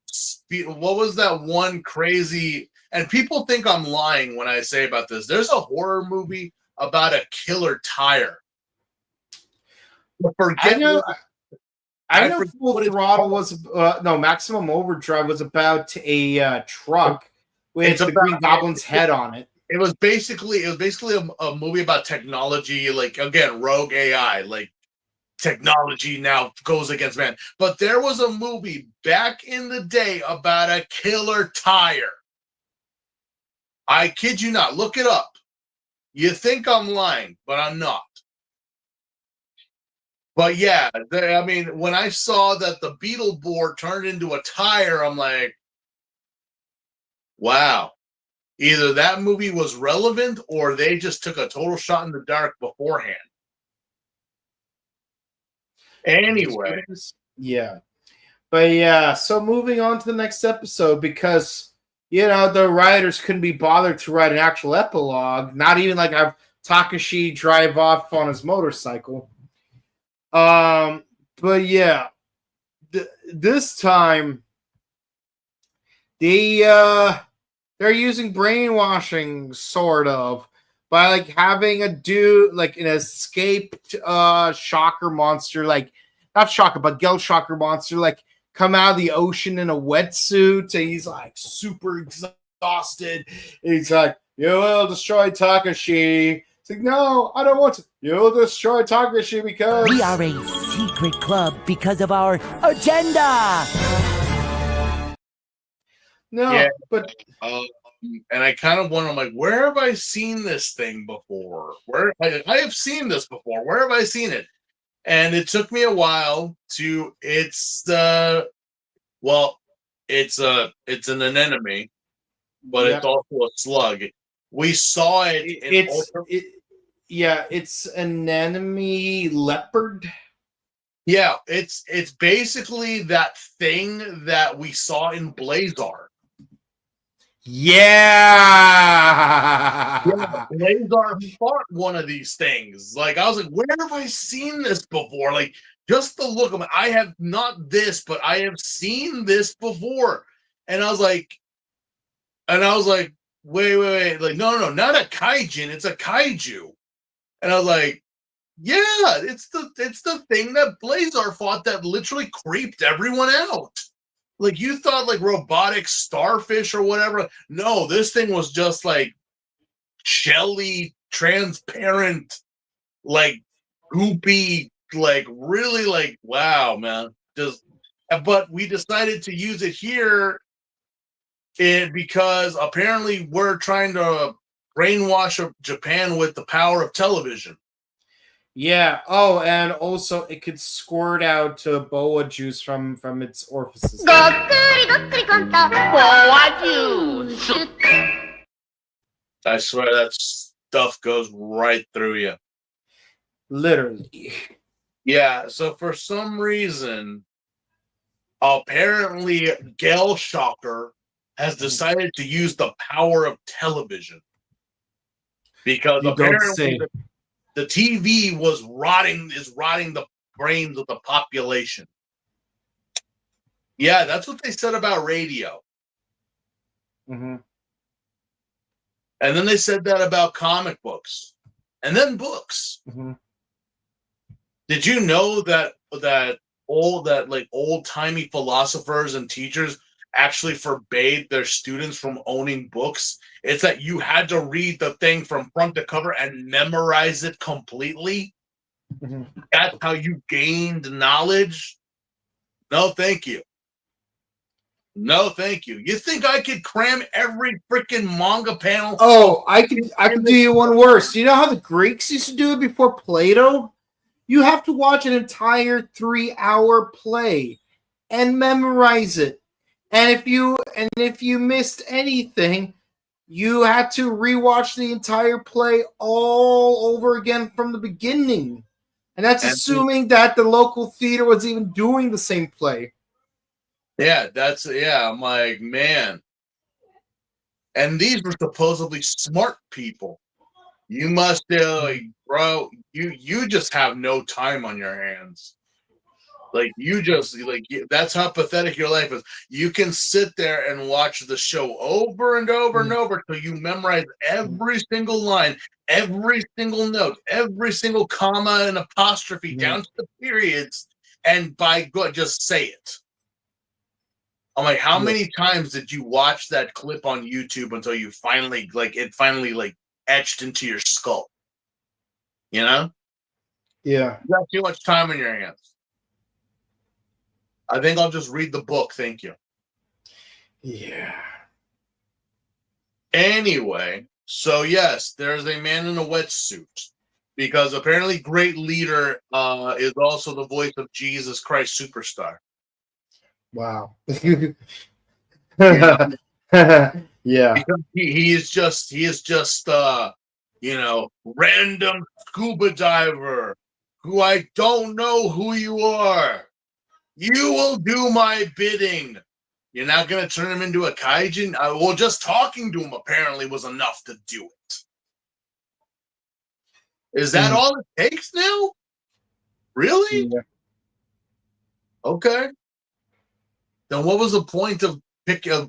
What was that one crazy? And people think I'm lying when I say about this. There's a horror movie about a killer tire. I know Full Throttle was no Maximum Overdrive was about a truck with the Green Goblin's head on it. It was basically a movie about technology, like again, rogue AI, like technology now goes against man. But there was a movie back in the day about a killer tire. I kid you not. Look it up. You think I'm lying, but I'm not. But yeah, I mean, when I saw that the Beetle Boar turned into a tire, I'm like, wow. Either that movie was relevant or they just took a total shot in the dark beforehand. Anyway. Yeah. But yeah, so moving on to the next episode, because, the writers couldn't be bothered to write an actual epilogue, not even like have Takashi drive off on his motorcycle. But yeah, this time they're using brainwashing, sort of, by like having a dude, like an escaped shocker monster, like not shocker, but Gel Shocker monster, like come out of the ocean in a wetsuit, and he's like super exhausted. And he's like, "You will destroy Takashi." It's like, "No, I don't want to." "You'll destroy Takashi because We are a secret club because of our agenda. no." Yeah. But And I kind of wonder, I'm like, where have I seen this thing before? Where I have seen this before. Where have I seen it? And it took me a while to. It's an anemone, but Yep. it's also a slug. We saw it. It's an enemy leopard. Yeah, it's basically that thing that we saw in Blazar. Yeah. Blazar fought one of these things. Like, I was like, where have I seen this before? Like, just the look of it. I have not this, but I have seen this before. And I was like, wait. Like, no, not a kaijin. It's a kaiju. And I was like, yeah, it's the thing that Blazar fought that literally creeped everyone out. Like, you thought like robotic starfish or whatever. No, this thing was just like jelly, transparent, like goopy, like really like, wow, man. But we decided to use it here because apparently we're trying to brainwash Japan with the power of television. Yeah. Oh, and also it could squirt out boa juice from its orifices. I swear that stuff goes right through you. Literally. Yeah, so for some reason, apparently Gel Shocker has decided to use the power of television. Because You don't apparently say. the TV is rotting the brains of the population. Yeah, that's what they said about radio. Mm-hmm. And then they said that about comic books. And then books. Mm-hmm. Did you know that old-timey philosophers and teachers actually forbade their students from owning books? It's that you had to read the thing from front to cover and memorize it completely. Mm-hmm. That's how you gained knowledge. No, thank you. No, thank you. You think I could cram every freaking manga panel? Oh, I could do you one worse. You know how the Greeks used to do it before Plato? You have to watch an entire 3-hour play and memorize it. And if you missed anything, you had to rewatch the entire play all over again from the beginning. And that's assuming that the local theater was even doing the same play. Yeah, I'm like, man. And these were supposedly smart people. You must, bro, you just have no time on your hands. Like, that's how pathetic your life is. You can sit there and watch the show over and over and over till you memorize every single line, every single note, every single comma and apostrophe down to the periods, and by God, just say it. I'm like, how many times did you watch that clip on YouTube until you finally, etched into your skull? You know? Yeah. You got too much time in your hands. I think I'll just read the book. Thank you. Yeah. Anyway, so yes, there's a man in a wetsuit because apparently Great Leader is also the voice of Jesus Christ Superstar. Wow. Yeah. Because he is just random scuba diver who I don't know who you are. You will do my bidding. You're not going to turn him into a kaijin? Well, just talking to him apparently was enough to do it. Is that all it takes now? Really? Yeah. Okay. Then what was the point of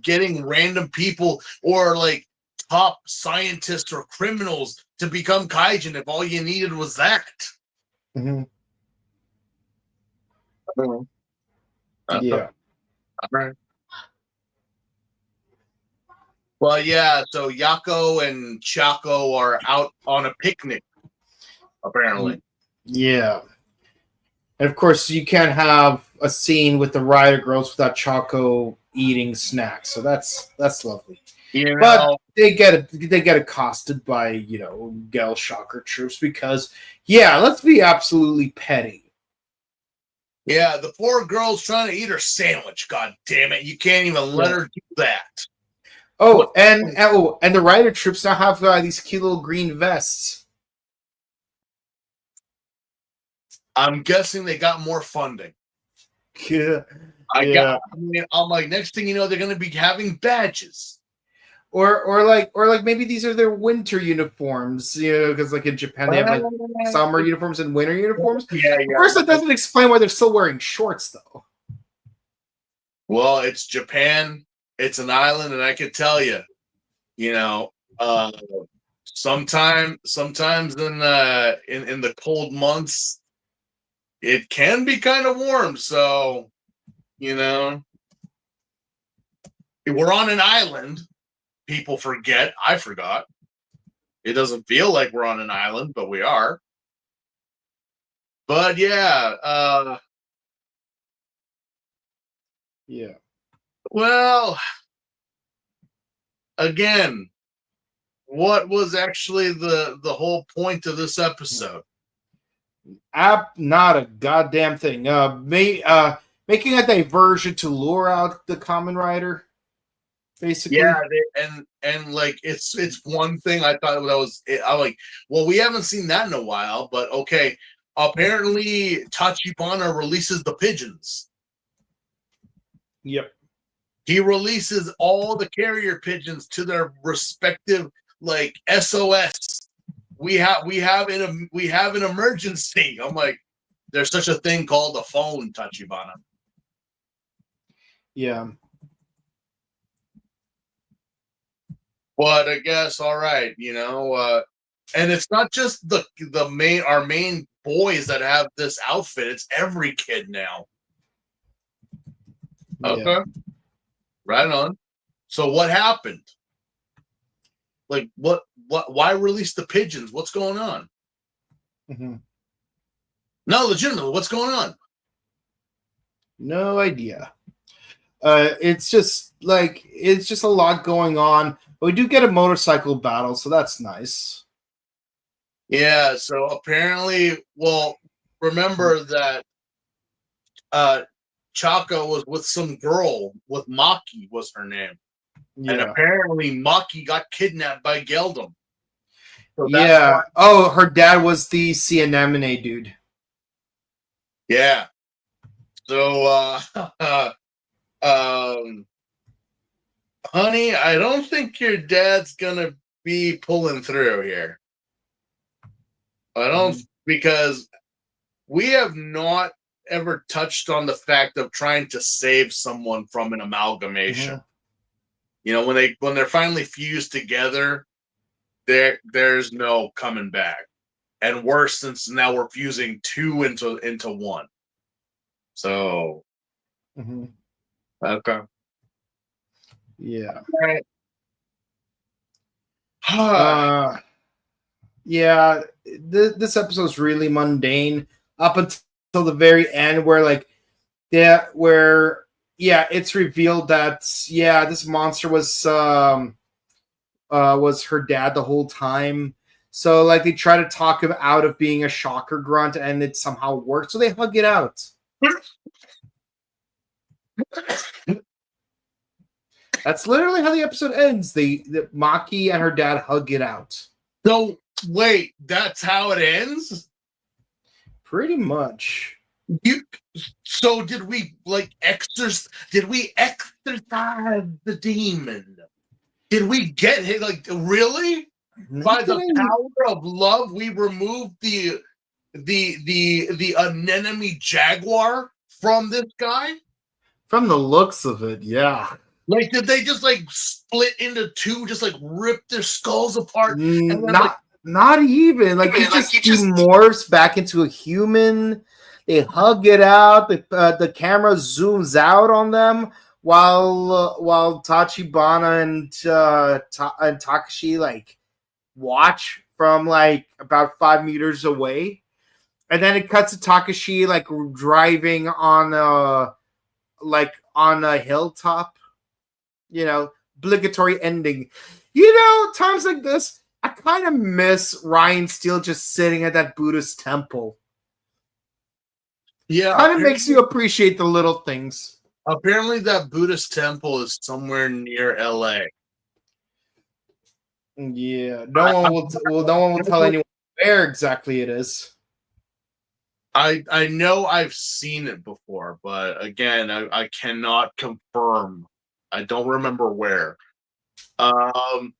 getting random people or like top scientists or criminals to become kaijin if all you needed was that? Mm-hmm. Yeah. All right. Well, yeah, so Yako and Chaco are out on a picnic, apparently. Yeah. And of course, you can't have a scene with the Rider girls without Choco eating snacks. So that's lovely. But they get accosted by Gel Shocker troops because let's be absolutely petty. Yeah, the poor girl's trying to eat her sandwich. God damn it! You can't even let her do that. Oh, and the Rider troops now have these cute little green vests. I'm guessing they got more funding. Yeah. I'm like, next thing you know, they're going to be having badges. Or like maybe these are their winter uniforms, because like in Japan they have like summer uniforms and winter uniforms. Yeah. Of course, that doesn't explain why they're still wearing shorts, though. Well, it's Japan. It's an island, and I can tell you, sometimes in the cold months, it can be kind of warm. So, we're on an island. People forget. I forgot. It doesn't feel like we're on an island, but we are. But yeah. Yeah. Well, again, what was actually the whole point of this episode? Not a goddamn thing. Making a diversion to lure out the Kamen Rider. Basically, yeah, and like it's one thing I thought that was I like. Well, we haven't seen that in a while, but okay. Apparently, Tachibana releases the pigeons. Yep, he releases all the carrier pigeons to their respective like SOS. We have an emergency. I'm like, there's such a thing called a phone, Tachibana. Yeah. But I guess all right, and it's not just our main boys that have this outfit. It's every kid now. Okay, yeah. right on. So what happened? Like what? Why release the pigeons? What's going on? Mm-hmm. No, legitimately, what's going on? No idea. It's just a lot going on. But we do get a motorcycle battle, so that's nice. Yeah, so apparently, well, remember that Chaka was with some girl, with Maki was her name. Yeah. And apparently Maki got kidnapped by Geldum. So yeah. Oh, her dad was the sea anemone dude. Yeah. So, honey, I don't think your dad's gonna be pulling through here. I don't, because we have not ever touched on the fact of trying to save someone from an amalgamation. Mm-hmm. When they're finally fused together, there's no coming back. And worse, since now we're fusing two into one. So, mm-hmm. Okay. Yeah. Right. Yeah. This episode's really mundane up until the very end, where it's revealed that this monster was her dad the whole time. So like they try to talk him out of being a shocker grunt, and it somehow works. So they hug it out. That's literally how the episode ends. The Maki and her dad hug it out. So wait, that's how it ends? Pretty much. So did we exorcise the demon? Did we get hit? Like, really? By the power of love, we removed the anemone jaguar from this guy? From the looks of it, yeah. Like, did they just split into two, just rip their skulls apart? And then, Not even. Like, he just morphs back into a human. They hug it out. The camera zooms out on them while Tachibana and Takashi watch from about 5 meters away, and then it cuts to Takashi driving on a hilltop. Obligatory ending. Times like this, I kind of miss Ryan Steele just sitting at that Buddhist temple. Yeah, kind of makes you appreciate the little things. Apparently, that Buddhist temple is somewhere near LA. Yeah, no one will tell anyone where exactly it is. I know I've seen it before, but again, I cannot confirm. I don't remember where. To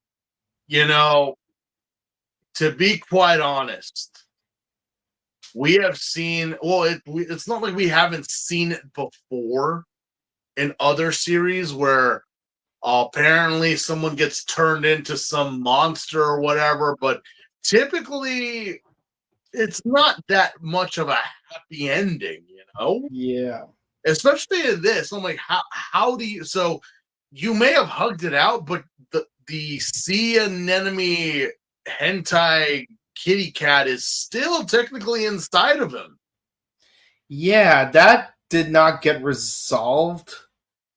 be quite honest, we have seen. Well, it's not like we haven't seen it before in other series where apparently someone gets turned into some monster or whatever, but typically it's not that much of a happy ending, Yeah. Especially in this. I'm like, how do you? So you may have hugged it out, but the sea anemone hentai kitty cat is still technically inside of him. Yeah, that did not get resolved.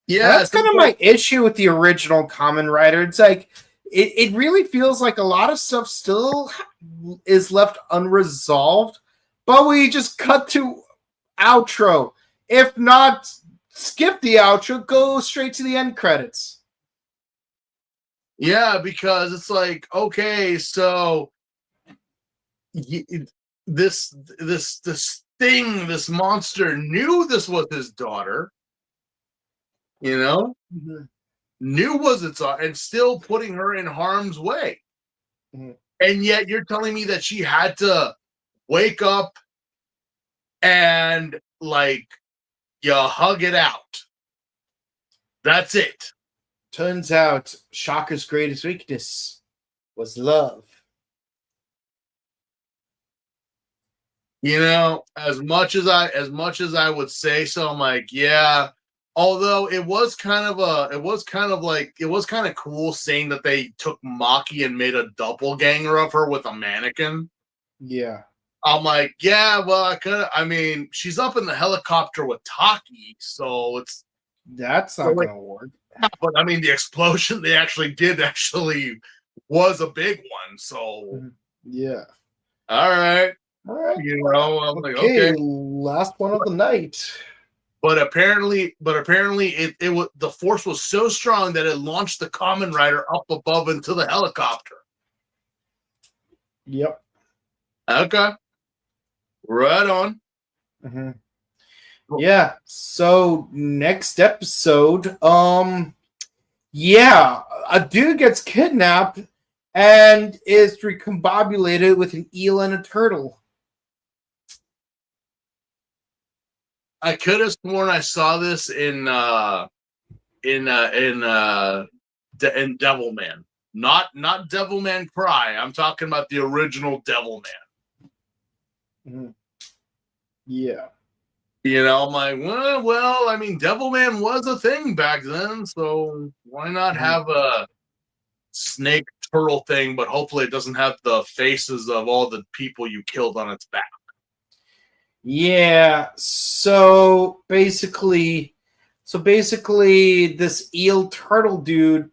Yeah, that's kind of my issue with the original Kamen Rider. It's it really feels like a lot of stuff still is left unresolved, but we just cut to outro. If not, skip the outro, go straight to the end credits. Yeah, because it's okay, so this thing, this monster knew this was his daughter. Mm-hmm. Knew was its and still putting her in harm's way. Mm-hmm. And yet you're telling me that she had to wake up and you hug it out. That's it. Turns out Shaka's greatest weakness was love. As much as I would say so, I'm like, yeah. Although it was kind of cool seeing that they took Maki and made a doppelganger of her with a mannequin. Yeah. I'm like, yeah, well, she's up in the helicopter with Taki, so that's not gonna work. But the explosion they actually did was a big one, so yeah. All right. I'm like, okay. Last one of the night. But apparently it was, the force was so strong that it launched the Kamen Rider up above into the helicopter. Yep. Okay. Right on. Mm-hmm. Yeah. So next episode, a dude gets kidnapped and is recombobulated with an eel and a turtle. I could have sworn I saw this in Devilman. Not Devilman Cry. I'm talking about the original Devilman. Mm-hmm. Yeah. I'm like, well, Devilman was a thing back then, so why not have a snake turtle thing, but hopefully it doesn't have the faces of all the people you killed on its back. Yeah, so basically this eel turtle dude,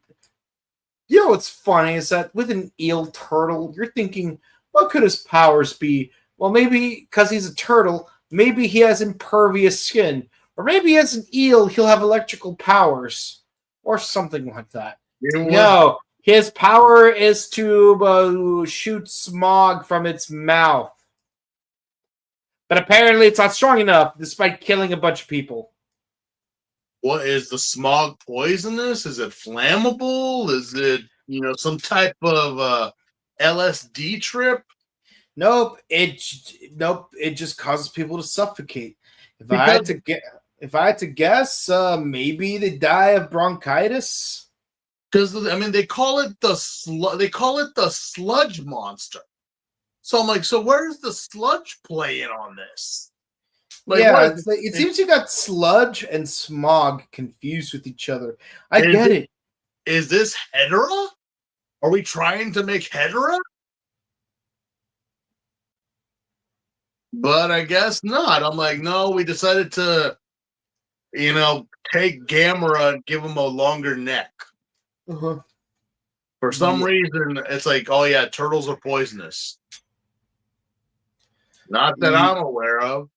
what's funny is that with an eel turtle, you're thinking, what could his powers be? Well, maybe because he's a turtle, maybe he has impervious skin, or maybe as an eel, he'll have electrical powers. or something like that. It was- No, his power is to shoot smog from its mouth. But apparently it's not strong enough, despite killing a bunch of people. What is the smog poisonous? Is it flammable? Is it, some type of LSD trip? Nope, it just causes people to suffocate. If I had to guess, maybe they die of bronchitis. Because they call it the sludge monster. So I'm like, so where's the sludge playing on this? Like, Yeah, it seems you got sludge and smog confused with each other. I get it. Is this Hedera? Are we trying to make Hedera? But I guess not. I'm like, no, we decided to, take Gamera and give him a longer neck. Uh-huh. For some reason, it's like, oh yeah, turtles are poisonous. Not that I'm aware of.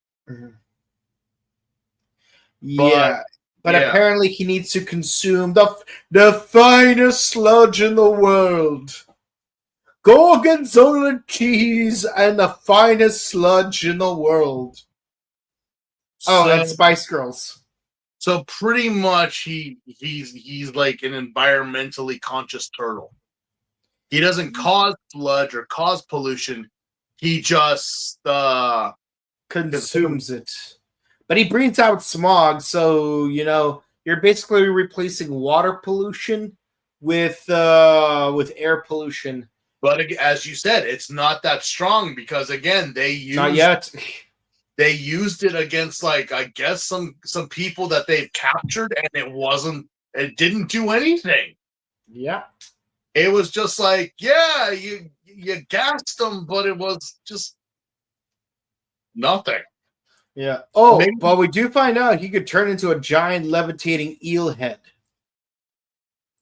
Yeah, but apparently he needs to consume the finest sludge in the world. Gorgonzola cheese and the finest sludge in the world. And Spice Girls. So pretty much he's like an environmentally conscious turtle. He doesn't cause sludge or cause pollution. He just consumes it. But he breathes out smog, so you're basically replacing water pollution with air pollution. But as you said, it's not that strong because again not yet. They used it against I guess some people that they've captured, and it didn't do anything. Yeah, it was just like, yeah, you gassed them, but it was just nothing. Yeah. Oh, but we do find out he could turn into a giant levitating eel head.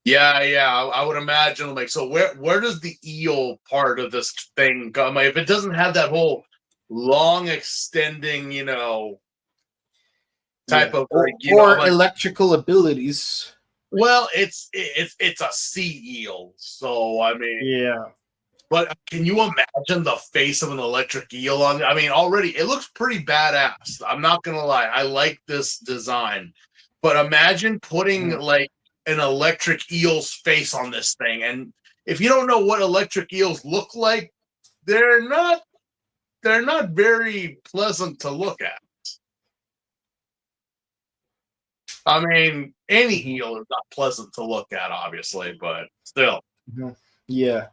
Yeah, I would imagine. So where does the eel part of this thing come? If it doesn't have that whole long extending, type of or electrical abilities. Well, it's a sea eel, so yeah. But can you imagine the face of an electric eel on? Already it looks pretty badass. I'm not gonna lie, I like this design, but imagine putting an electric eel's face on this thing. And if you don't know what electric eels look like, they're not very pleasant to look at. Any eel is not pleasant to look at, obviously, but still. Yeah.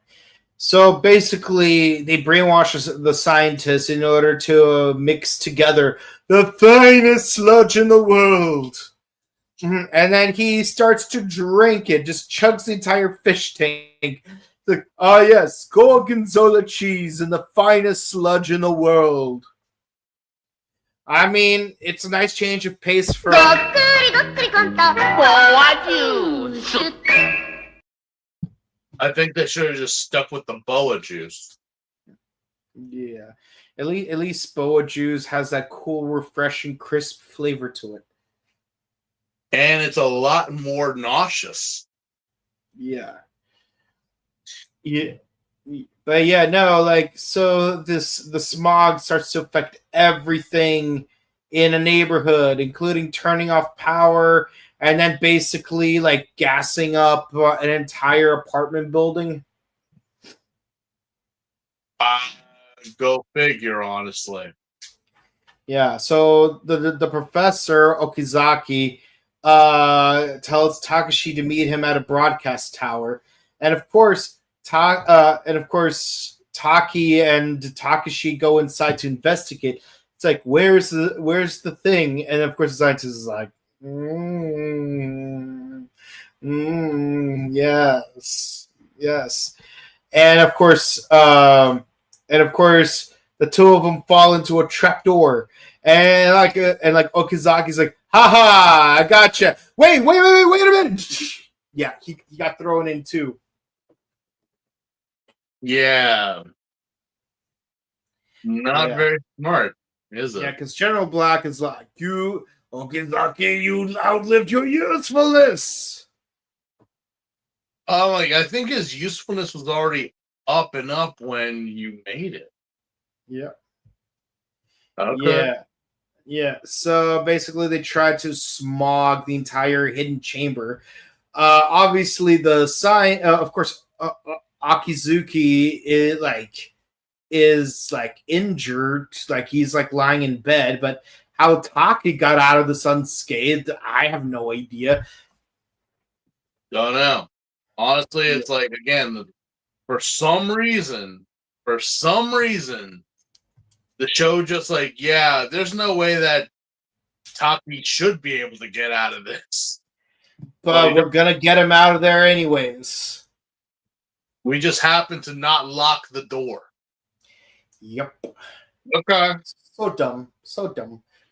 So basically, they brainwash the scientists in order to mix together the finest sludge in the world. And then he starts to drink it, just chugs the entire fish tank. Like, yes, gorgonzola cheese and the finest sludge in the world. It's a nice change of pace from... I think they should have just stuck with the boa juice. Yeah. At least boa juice has that cool, refreshing, crisp flavor to it. And it's a lot more nauseous. Yeah. Yeah. But yeah, no, so the smog starts to affect everything in a neighborhood, including turning off power and then basically gassing up an entire apartment building. Go figure, honestly. Yeah, so the professor Okizaki tells Takashi to meet him at a broadcast tower, and of course Taki and Takashi go inside to investigate. It's like, where's the thing? And of course the scientist is like, yes. And of course the two of them fall into a trapdoor. And Okizaki's like, haha, I gotcha. Wait a minute. Yeah, he got thrown in too. Yeah. Not very smart, is it? Yeah, because General Black is like, Okizaki, you outlived your usefulness. Like I think his usefulness was already up and up when you made it. Yeah. Okay. Yeah. So basically, they tried to smog the entire hidden chamber. Obviously, the sign, of course, Akizuki is like injured, like he's like lying in bed. But how Taki got out of this unscathed, I have no idea. Don't know. Honestly, it's like again, for some reason, the show just like, yeah, there's no way that Taki should be able to get out of this. But we're gonna get him out of there anyways. We just happen to not lock the door. Yep. Okay. So dumb.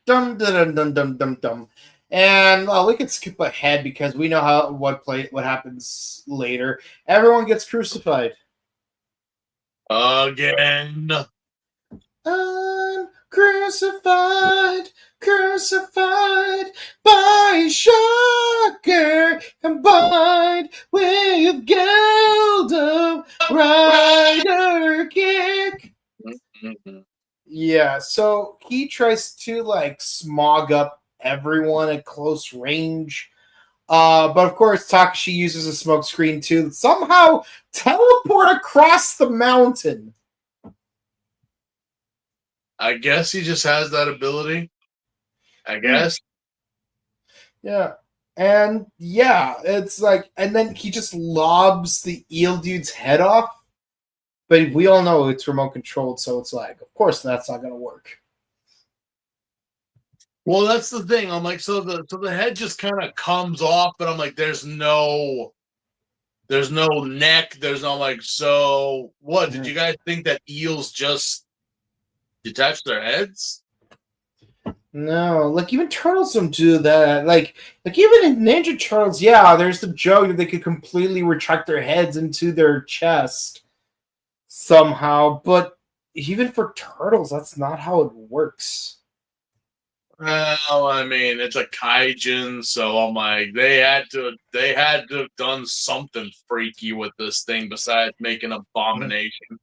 Dumb, dumb, dumb, dumb, dumb, dumb. And we could skip ahead because we know what happens later. Everyone gets crucified. Again. I'm crucified by Shocker, combined with Gilded Rider Kick. Mm-hmm. Yeah, so he tries to like smog up everyone at close range. But of course, Takashi uses a smoke screen to somehow teleport across the mountain. I guess he just has that ability. I guess. Yeah. And yeah, it's like, and then he just lobs the eel dude's head off. But we all know it's remote controlled, so it's like, of course that's not going to work. Well, that's the thing. I'm like, so the head just kind of comes off, but I'm like, there's no neck. There's no like. So what? Did you guys think that eels just detach their heads? No, like even turtles don't do that. Like even in Ninja Turtles, yeah, there's the joke that they could completely retract their heads into their chest somehow. But even for turtles, that's not how it works. Well, I mean, it's a kaijin, so I'm like, they had to have done something freaky with this thing besides making abomination.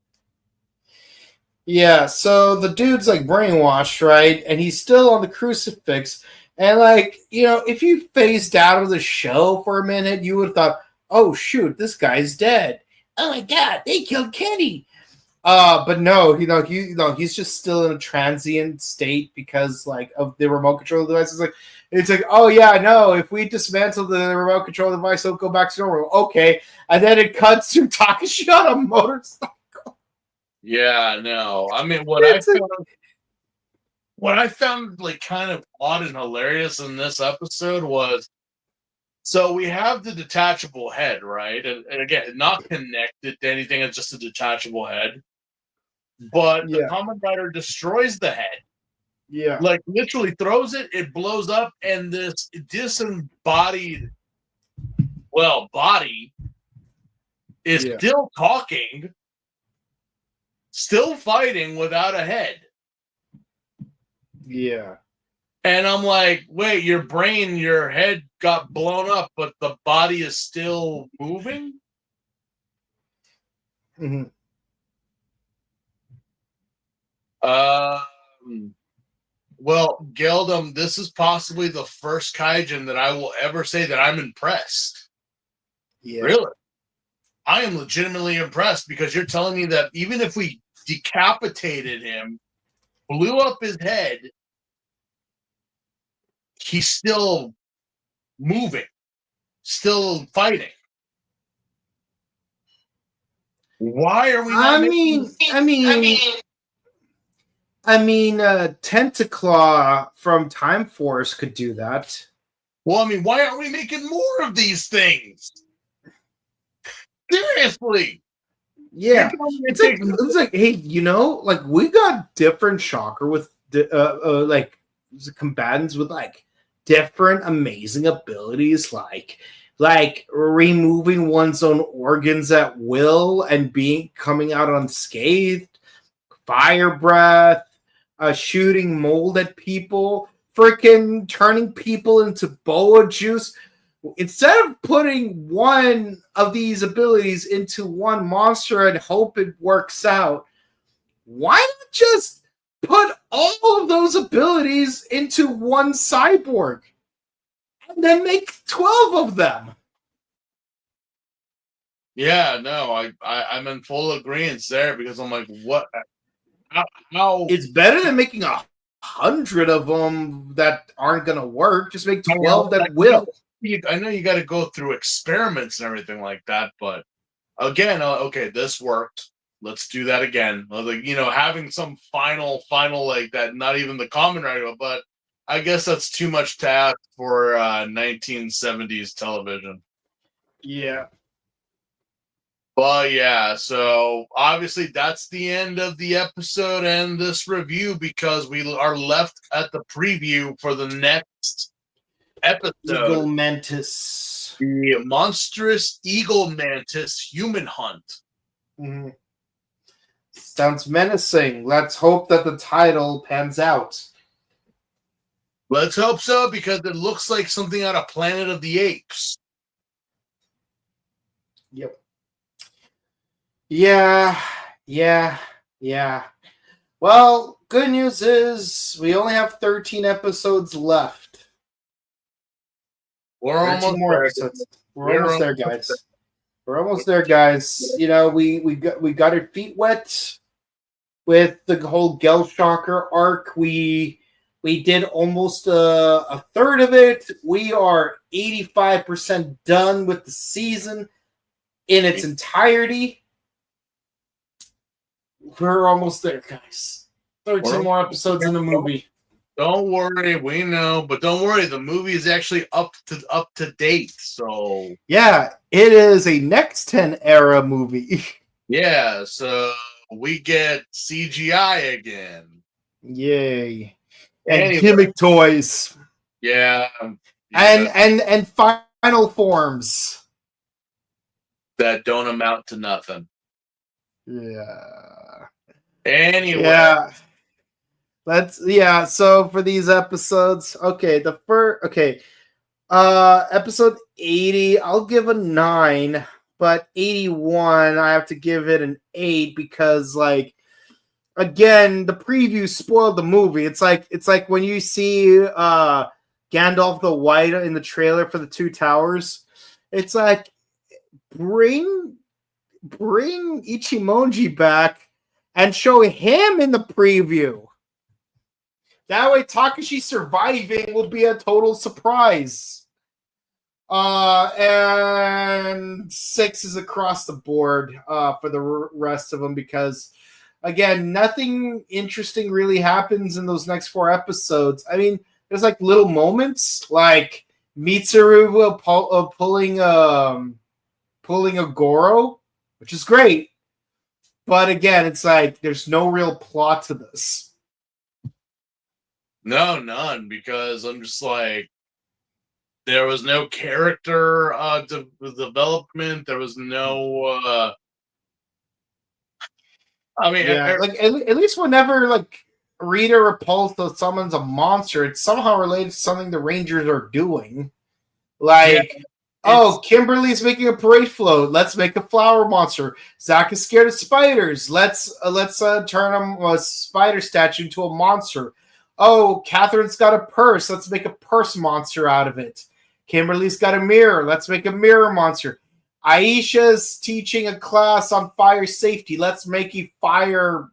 Yeah, so the dude's like brainwashed, right? And he's still on the crucifix. And like, if you phased out of the show for a minute, you would have thought, oh shoot, this guy's dead. Oh my god, they killed Kenny. But no, he's just still in a transient state because like of the remote control devices. It's like, oh yeah, no, if we dismantle the remote control device, it'll go back to normal. Okay, and then it cuts to Takashi on a motorcycle. Yeah, no. I mean, what I found like kind of odd and hilarious in this episode was, so we have the detachable head, right? And again, not connected to anything; it's just a detachable head. But the Kamen Rider destroys the head. Yeah. Like literally throws it, it blows up, and this disembodied body is still talking, still fighting without a head. Yeah. And I'm like, wait, your head got blown up, but the body is still moving? Mm-hmm. Well, Geldum, this is possibly the first kaijin that I will ever say that I'm impressed. Yeah. Really? I am legitimately impressed because you're telling me that even if we decapitated him, blew up his head, he's still moving, still fighting. Why are we not I mean, Tentaclaw from Time Force could do that. Well, I mean, why aren't we making more of these things? Seriously. Yeah. It's like, hey, like we got different Shocker with like combatants with like different amazing abilities, like removing one's own organs at will and coming out unscathed, fire breath, shooting mold at people, freaking turning people into boa juice. instead of putting one of these abilities into one monster and hope it works out, why not just put all of those abilities into one cyborg and then make 12 of them? Yeah, no, I'm in full agreement there because I'm like, what? How It's better than making 100 of them that aren't going to work. Just make 12 that will. I know you got to go through experiments and everything like that, but again, okay, this worked. Let's do that again. Like, having some final like that, not even the Kamen Rider, but I guess that's too much to ask for 1970s television. Yeah. But yeah, so obviously that's the end of the episode and this review because we are left at the preview for the next episode. Eagle Mantis. The monstrous Eagle Mantis human hunt. Mm-hmm. Sounds menacing. Let's hope that the title pans out. Let's hope so, because it looks like something out of Planet of the Apes. Yep. Yeah. Well, good news is we only have 13 episodes left. We're almost more there. episodes. We're almost there, guys. We're almost there, guys. We got our feet wet with the whole Gel Shocker arc. We did almost a third of it. We are 85% done with the season in its entirety. We're almost there, guys. 13 more episodes in the movie. Don't worry, we know, but don't worry, the movie is actually up to date. So yeah, it is a Next 10 era movie. Yeah, so we get CGI again. Yay. And gimmick toys. Yeah. And final forms. That don't amount to nothing. Yeah. Anyway. Yeah. So for these episodes, episode 80, I'll give a 9, but 81, I have to give it an 8 because, like, again, the preview spoiled the movie. It's like when you see Gandalf the White in the trailer for the Two Towers. It's like, bring Ichimonji back and show him in the preview. That way, Takashi surviving will be a total surprise. And 6 is across the board for the rest of them because, again, nothing interesting really happens in those next 4 episodes. I mean, there's like little moments, like Mitsuru pulling a Goro, which is great. But again, it's like there's no real plot to this. No, none, because I'm just like, there was no character development. There was no. I mean, like at least whenever like Rita Repulsa summons a monster, it's somehow related to something the Rangers are doing. Like, Kimberly's making a parade float. Let's make a flower monster. Zach is scared of spiders. Let's turn a spider statue into a monster. Oh, Catherine's got a purse. Let's make a purse monster out of it. Kimberly's got a mirror. Let's make a mirror monster. Aisha's teaching a class on fire safety. Let's make a fire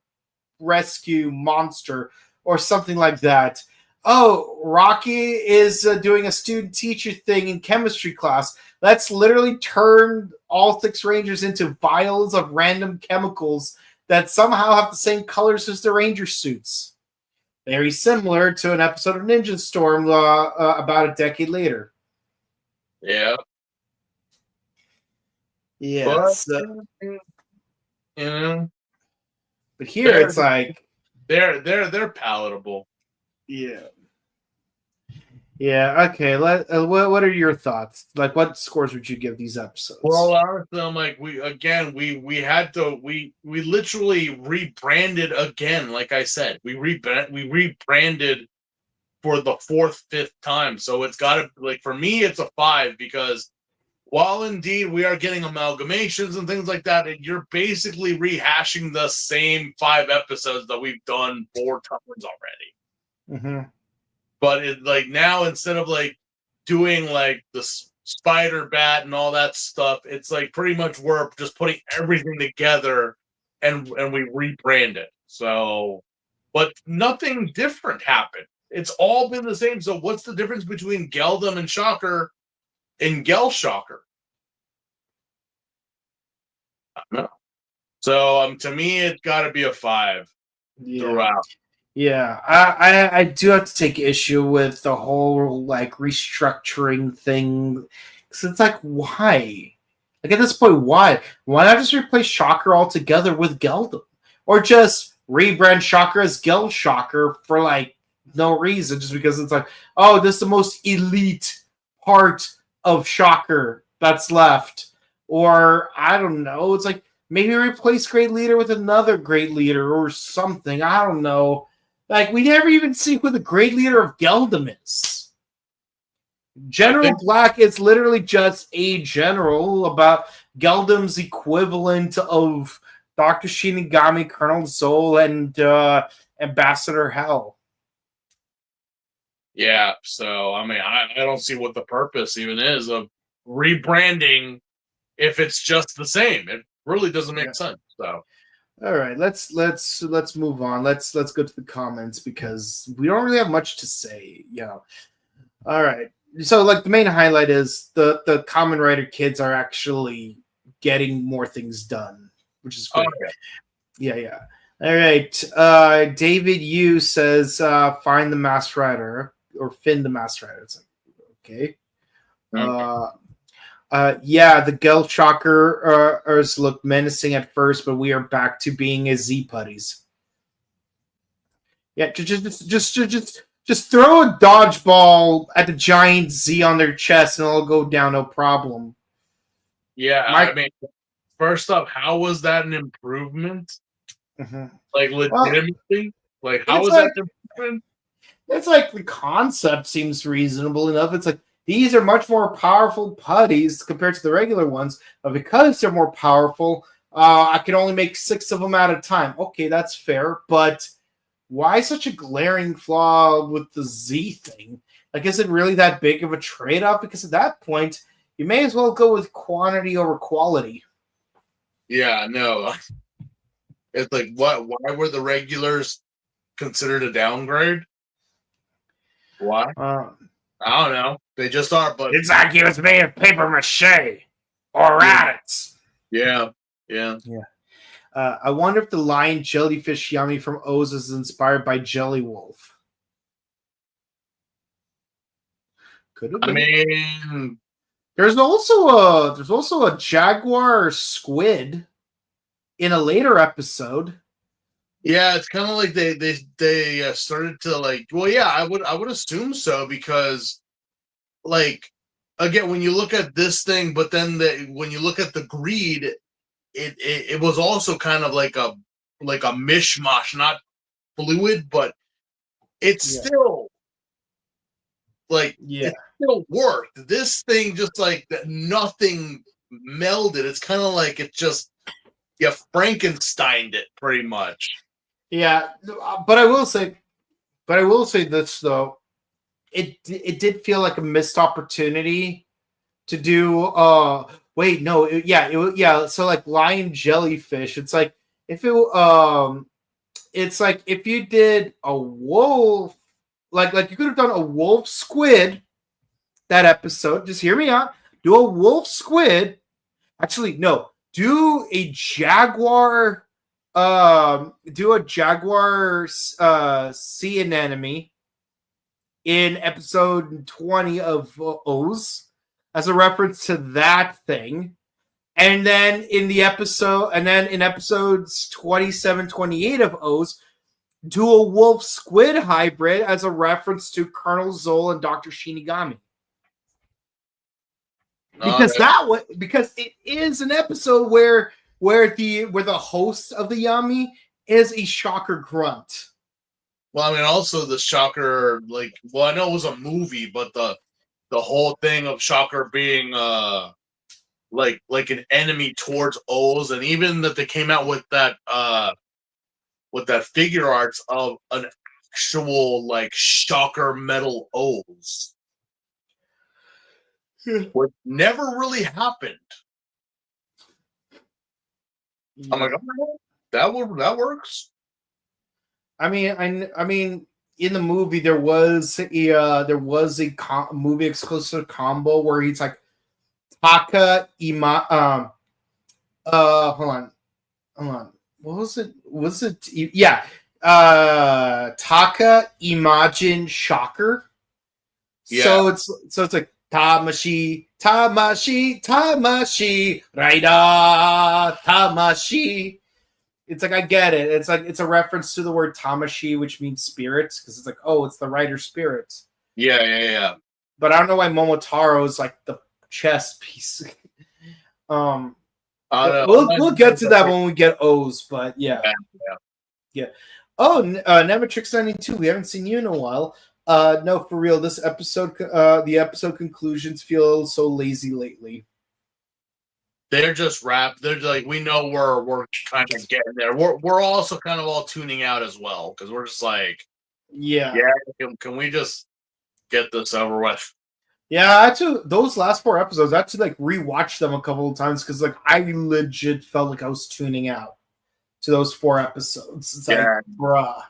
rescue monster or something like that. Oh, Rocky is doing a student-teacher thing in chemistry class. Let's literally turn all 6 Rangers into vials of random chemicals that somehow have the same colors as the Ranger suits. Very similar to an episode of Ninja Storm about a decade later. Yeah. Yes. But here it's like they're palatable. Yeah. Yeah. Okay. What are your thoughts? Like, what scores would you give these episodes? Well, honestly, I'm like, we literally rebranded again. Like I said, we rebranded for the fourth, fifth time. So it's got to, like, for me, it's a 5 because while indeed we are getting amalgamations and things like that, and you're basically rehashing the same 5 episodes that we've done 4 times already. Mm-hmm. But it, like, now instead of like doing like the spider bat and all that stuff, it's like pretty much we're just putting everything together and we rebrand it. So, but nothing different happened. It's all been the same. So what's the difference between Geldum and Shocker and Gel Shocker? I don't know. So to me, it's got to be a 5 throughout. Yeah, I do have to take issue with the whole like restructuring thing. Because it's like, why? Like at this point, why? Why not just replace Shocker altogether with Geldum? Or just rebrand Shocker as Gel Shocker for like no reason, just because it's like, oh, this is the most elite part of Shocker that's left. Or I don't know, it's like maybe replace Great Leader with another Great Leader or something. I don't know. Like, we never even see who the Great Leader of Geldum is. General Black is literally just a general about Geldum's equivalent of Dr. Shinigami, Colonel Zoll, and Ambassador Hell. Yeah, so, I mean, I don't see what the purpose even is of rebranding if it's just the same. It really doesn't make sense, so... All right, let's move on. Let's go to the comments because we don't really have much to say. All right. So like the main highlight is the Kamen Rider kids are actually getting more things done, which is great. Okay. Yeah. All right. David Yu says find the Masked Rider or Finn the Masked Rider. It's like okay. Yeah, the Gel Shockers look menacing at first, but we are back to being as Z putties. Yeah, just throw a dodgeball at the giant Z on their chest, and it'll go down no problem. Yeah, I mean, first up, how was that an improvement? Mm-hmm. Like legitimately, like how was that an improvement? It's like the concept seems reasonable enough. It's like, these are much more powerful putties compared to the regular ones, but because they're more powerful, I can only make 6 of them at a time. Okay, that's fair, but why such a glaring flaw with the Z thing? Like, is it really that big of a trade-off? Because at that point, you may as well go with quantity over quality. Yeah, no. It's like, what? Why were the regulars considered a downgrade? Why? I don't know. They just are, but it's like it was made of paper mache or rabbits. Yeah. I wonder if the lion jellyfish Yummy from Oz is inspired by Jelly Wolf. Could have been. I mean, there's also a jaguar squid in a later episode. Yeah, it's kind of like they started to like. Well, yeah, I would assume so because, like, again, when you look at this thing, but then when you look at the greed, it was also kind of like a mishmash, not fluid, but it's still like it still worked. This thing just like nothing melded. It's kind of like it just Frankensteined it pretty much. Yeah, but I will say this though, it did feel like a missed opportunity to do. So like lion jellyfish. It's like if you did a wolf, like you could have done a wolf squid that episode. Just hear me out. Do a wolf squid. Actually, no. Do a jaguar. Do a jaguar sea anemone in episode 20 of Oz as a reference to that thing, and then in episodes 27, 28 of Oz, do a wolf squid hybrid as a reference to Colonel Zoll and Dr. Shinigami. Because it is an episode where the host of the Yami is a Shocker grunt. Well, I mean, also the Shocker, like, well, I know it was a movie, but the whole thing of Shocker being like an enemy towards O's, and even that they came out with that figure arts of an actual like Shocker metal O's, what never really happened. I'm like, oh, that works. I mean, in the movie there was a movie exclusive combo where he's like Taka hold on. What was it? Yeah. Taka Imagine Shocker. Yeah. So it's like Tamashi Rider Tamashi. It's like I get it. It's like it's a reference to the word Tamashi, which means spirits, because it's like, oh, it's the rider spirit. Yeah. But I don't know why Momotaro is like the chess piece. We'll get to that when we get O's, but yeah. Oh, Nematrix 92. We haven't seen you in a while. No, for real. This episode, the episode conclusions feel so lazy lately. They're just wrapped. They're like, we know we're kind of getting there. We're also kind of all tuning out as well, because we're just like, yeah. Can we just get this over with? Yeah, I had to, those last 4 episodes, I had to like rewatch them a couple of times because like I legit felt like I was tuning out to those 4 episodes. It's like, bruh.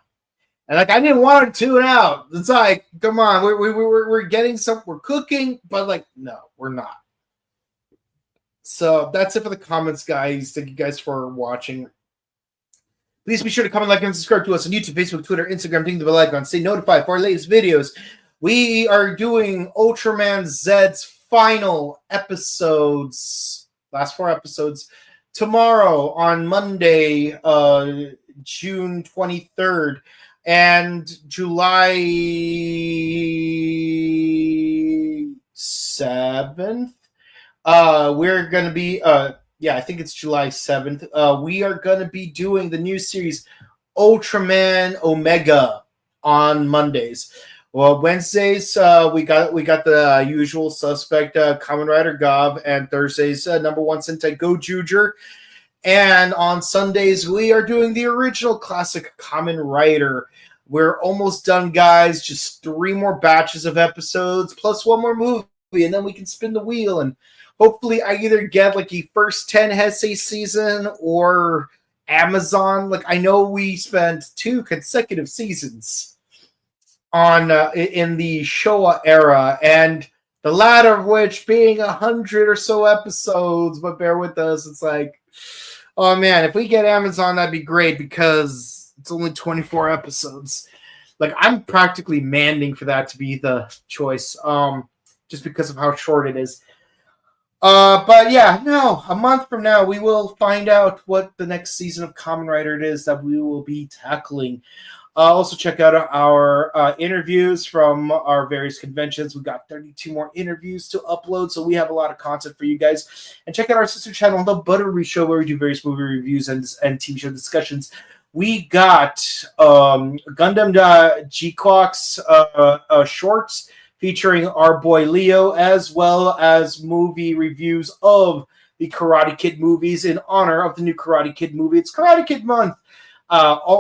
And like I didn't want to tune out. It's like, come on, we're getting some, we're cooking, but like, no, we're not. So that's it for the comments, guys. Thank you guys for watching. Please be sure to comment, like, and subscribe to us on YouTube, Facebook, Twitter, Instagram. Ding the bell icon. Stay notified for our latest videos. We are doing Ultraman Z's final episodes, last 4 episodes, tomorrow on Monday, June 23rd, and July 7th. We're going to be, I think it's July 7th. We are going to be doing the new series Ultraman Omega on Mondays. Well, Wednesdays, we got the usual suspect, Kamen Rider Gob, and Thursdays, number 1 Sentai Go Juger. And on Sundays, we are doing the original classic Kamen Rider. We're almost done, guys. Just 3 more batches of episodes, plus 1 more movie, and then we can spin the wheel, and hopefully I either get like a first 10 Heisei season or Amazon. Like I know we spent 2 consecutive seasons on in the Showa era, and the latter of which being 100 or so episodes, but bear with us. It's like, oh man, if we get Amazon, that'd be great because it's only 24 episodes. Like I'm practically manding for that to be the choice, just because of how short it is. But yeah, no, a month from now, we will find out what the next season of Kamen Rider it is that we will be tackling. Also, check out our interviews from our various conventions. We've got 32 more interviews to upload, so we have a lot of content for you guys. And check out our sister channel, The Buttery Show, where we do various movie reviews and TV show discussions. We got Gundam G-Clocks shorts, featuring our boy Leo, as well as movie reviews of the Karate Kid movies in honor of the new Karate Kid movie. It's Karate Kid month.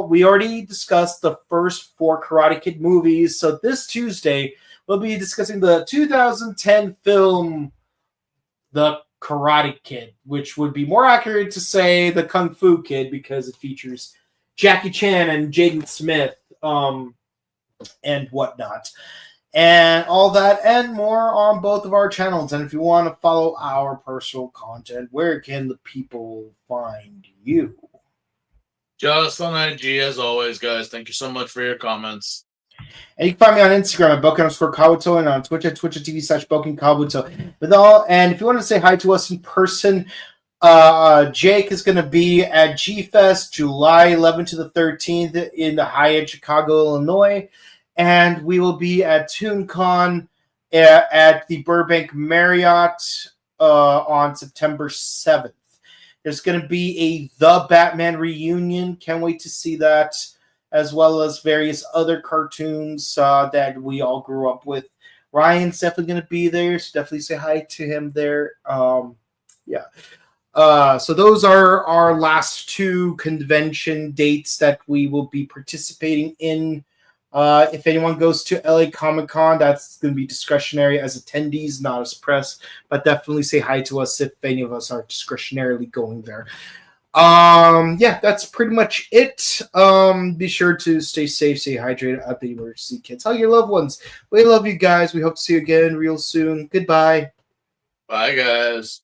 We already discussed the first 4 Karate Kid movies, so this Tuesday we'll be discussing the 2010 film The Karate Kid, which would be more accurate to say the Kung Fu Kid because it features Jackie Chan and Jaden Smith and whatnot. And all that and more on both of our channels. And if you want to follow our personal content, where can the people find you? Just on IG, as always, guys. Thank you so much for your comments. And you can find me on Instagram at Boken_Kabuto and on Twitch at twitch.tv/BokenKabuto. And if you want to say hi to us in person, Jake is going to be at G-Fest July 11th to the 13th in the Hyatt, Chicago, Illinois. And we will be at ToonCon at the Burbank Marriott on September 7th. There's going to be The Batman reunion. Can't wait to see that. as well as various other cartoons that we all grew up with. Ryan's definitely going to be there, so definitely say hi to him there. Yeah. So those are our last 2 convention dates that we will be participating in. If anyone goes to LA Comic Con, that's going to be discretionary as attendees, not as press. But definitely say hi to us if any of us are discretionarily going there. Yeah, that's pretty much it. Be sure to stay safe, stay hydrated at the emergency kits. Hug your loved ones. We love you guys. We hope to see you again real soon. Goodbye. Bye, guys.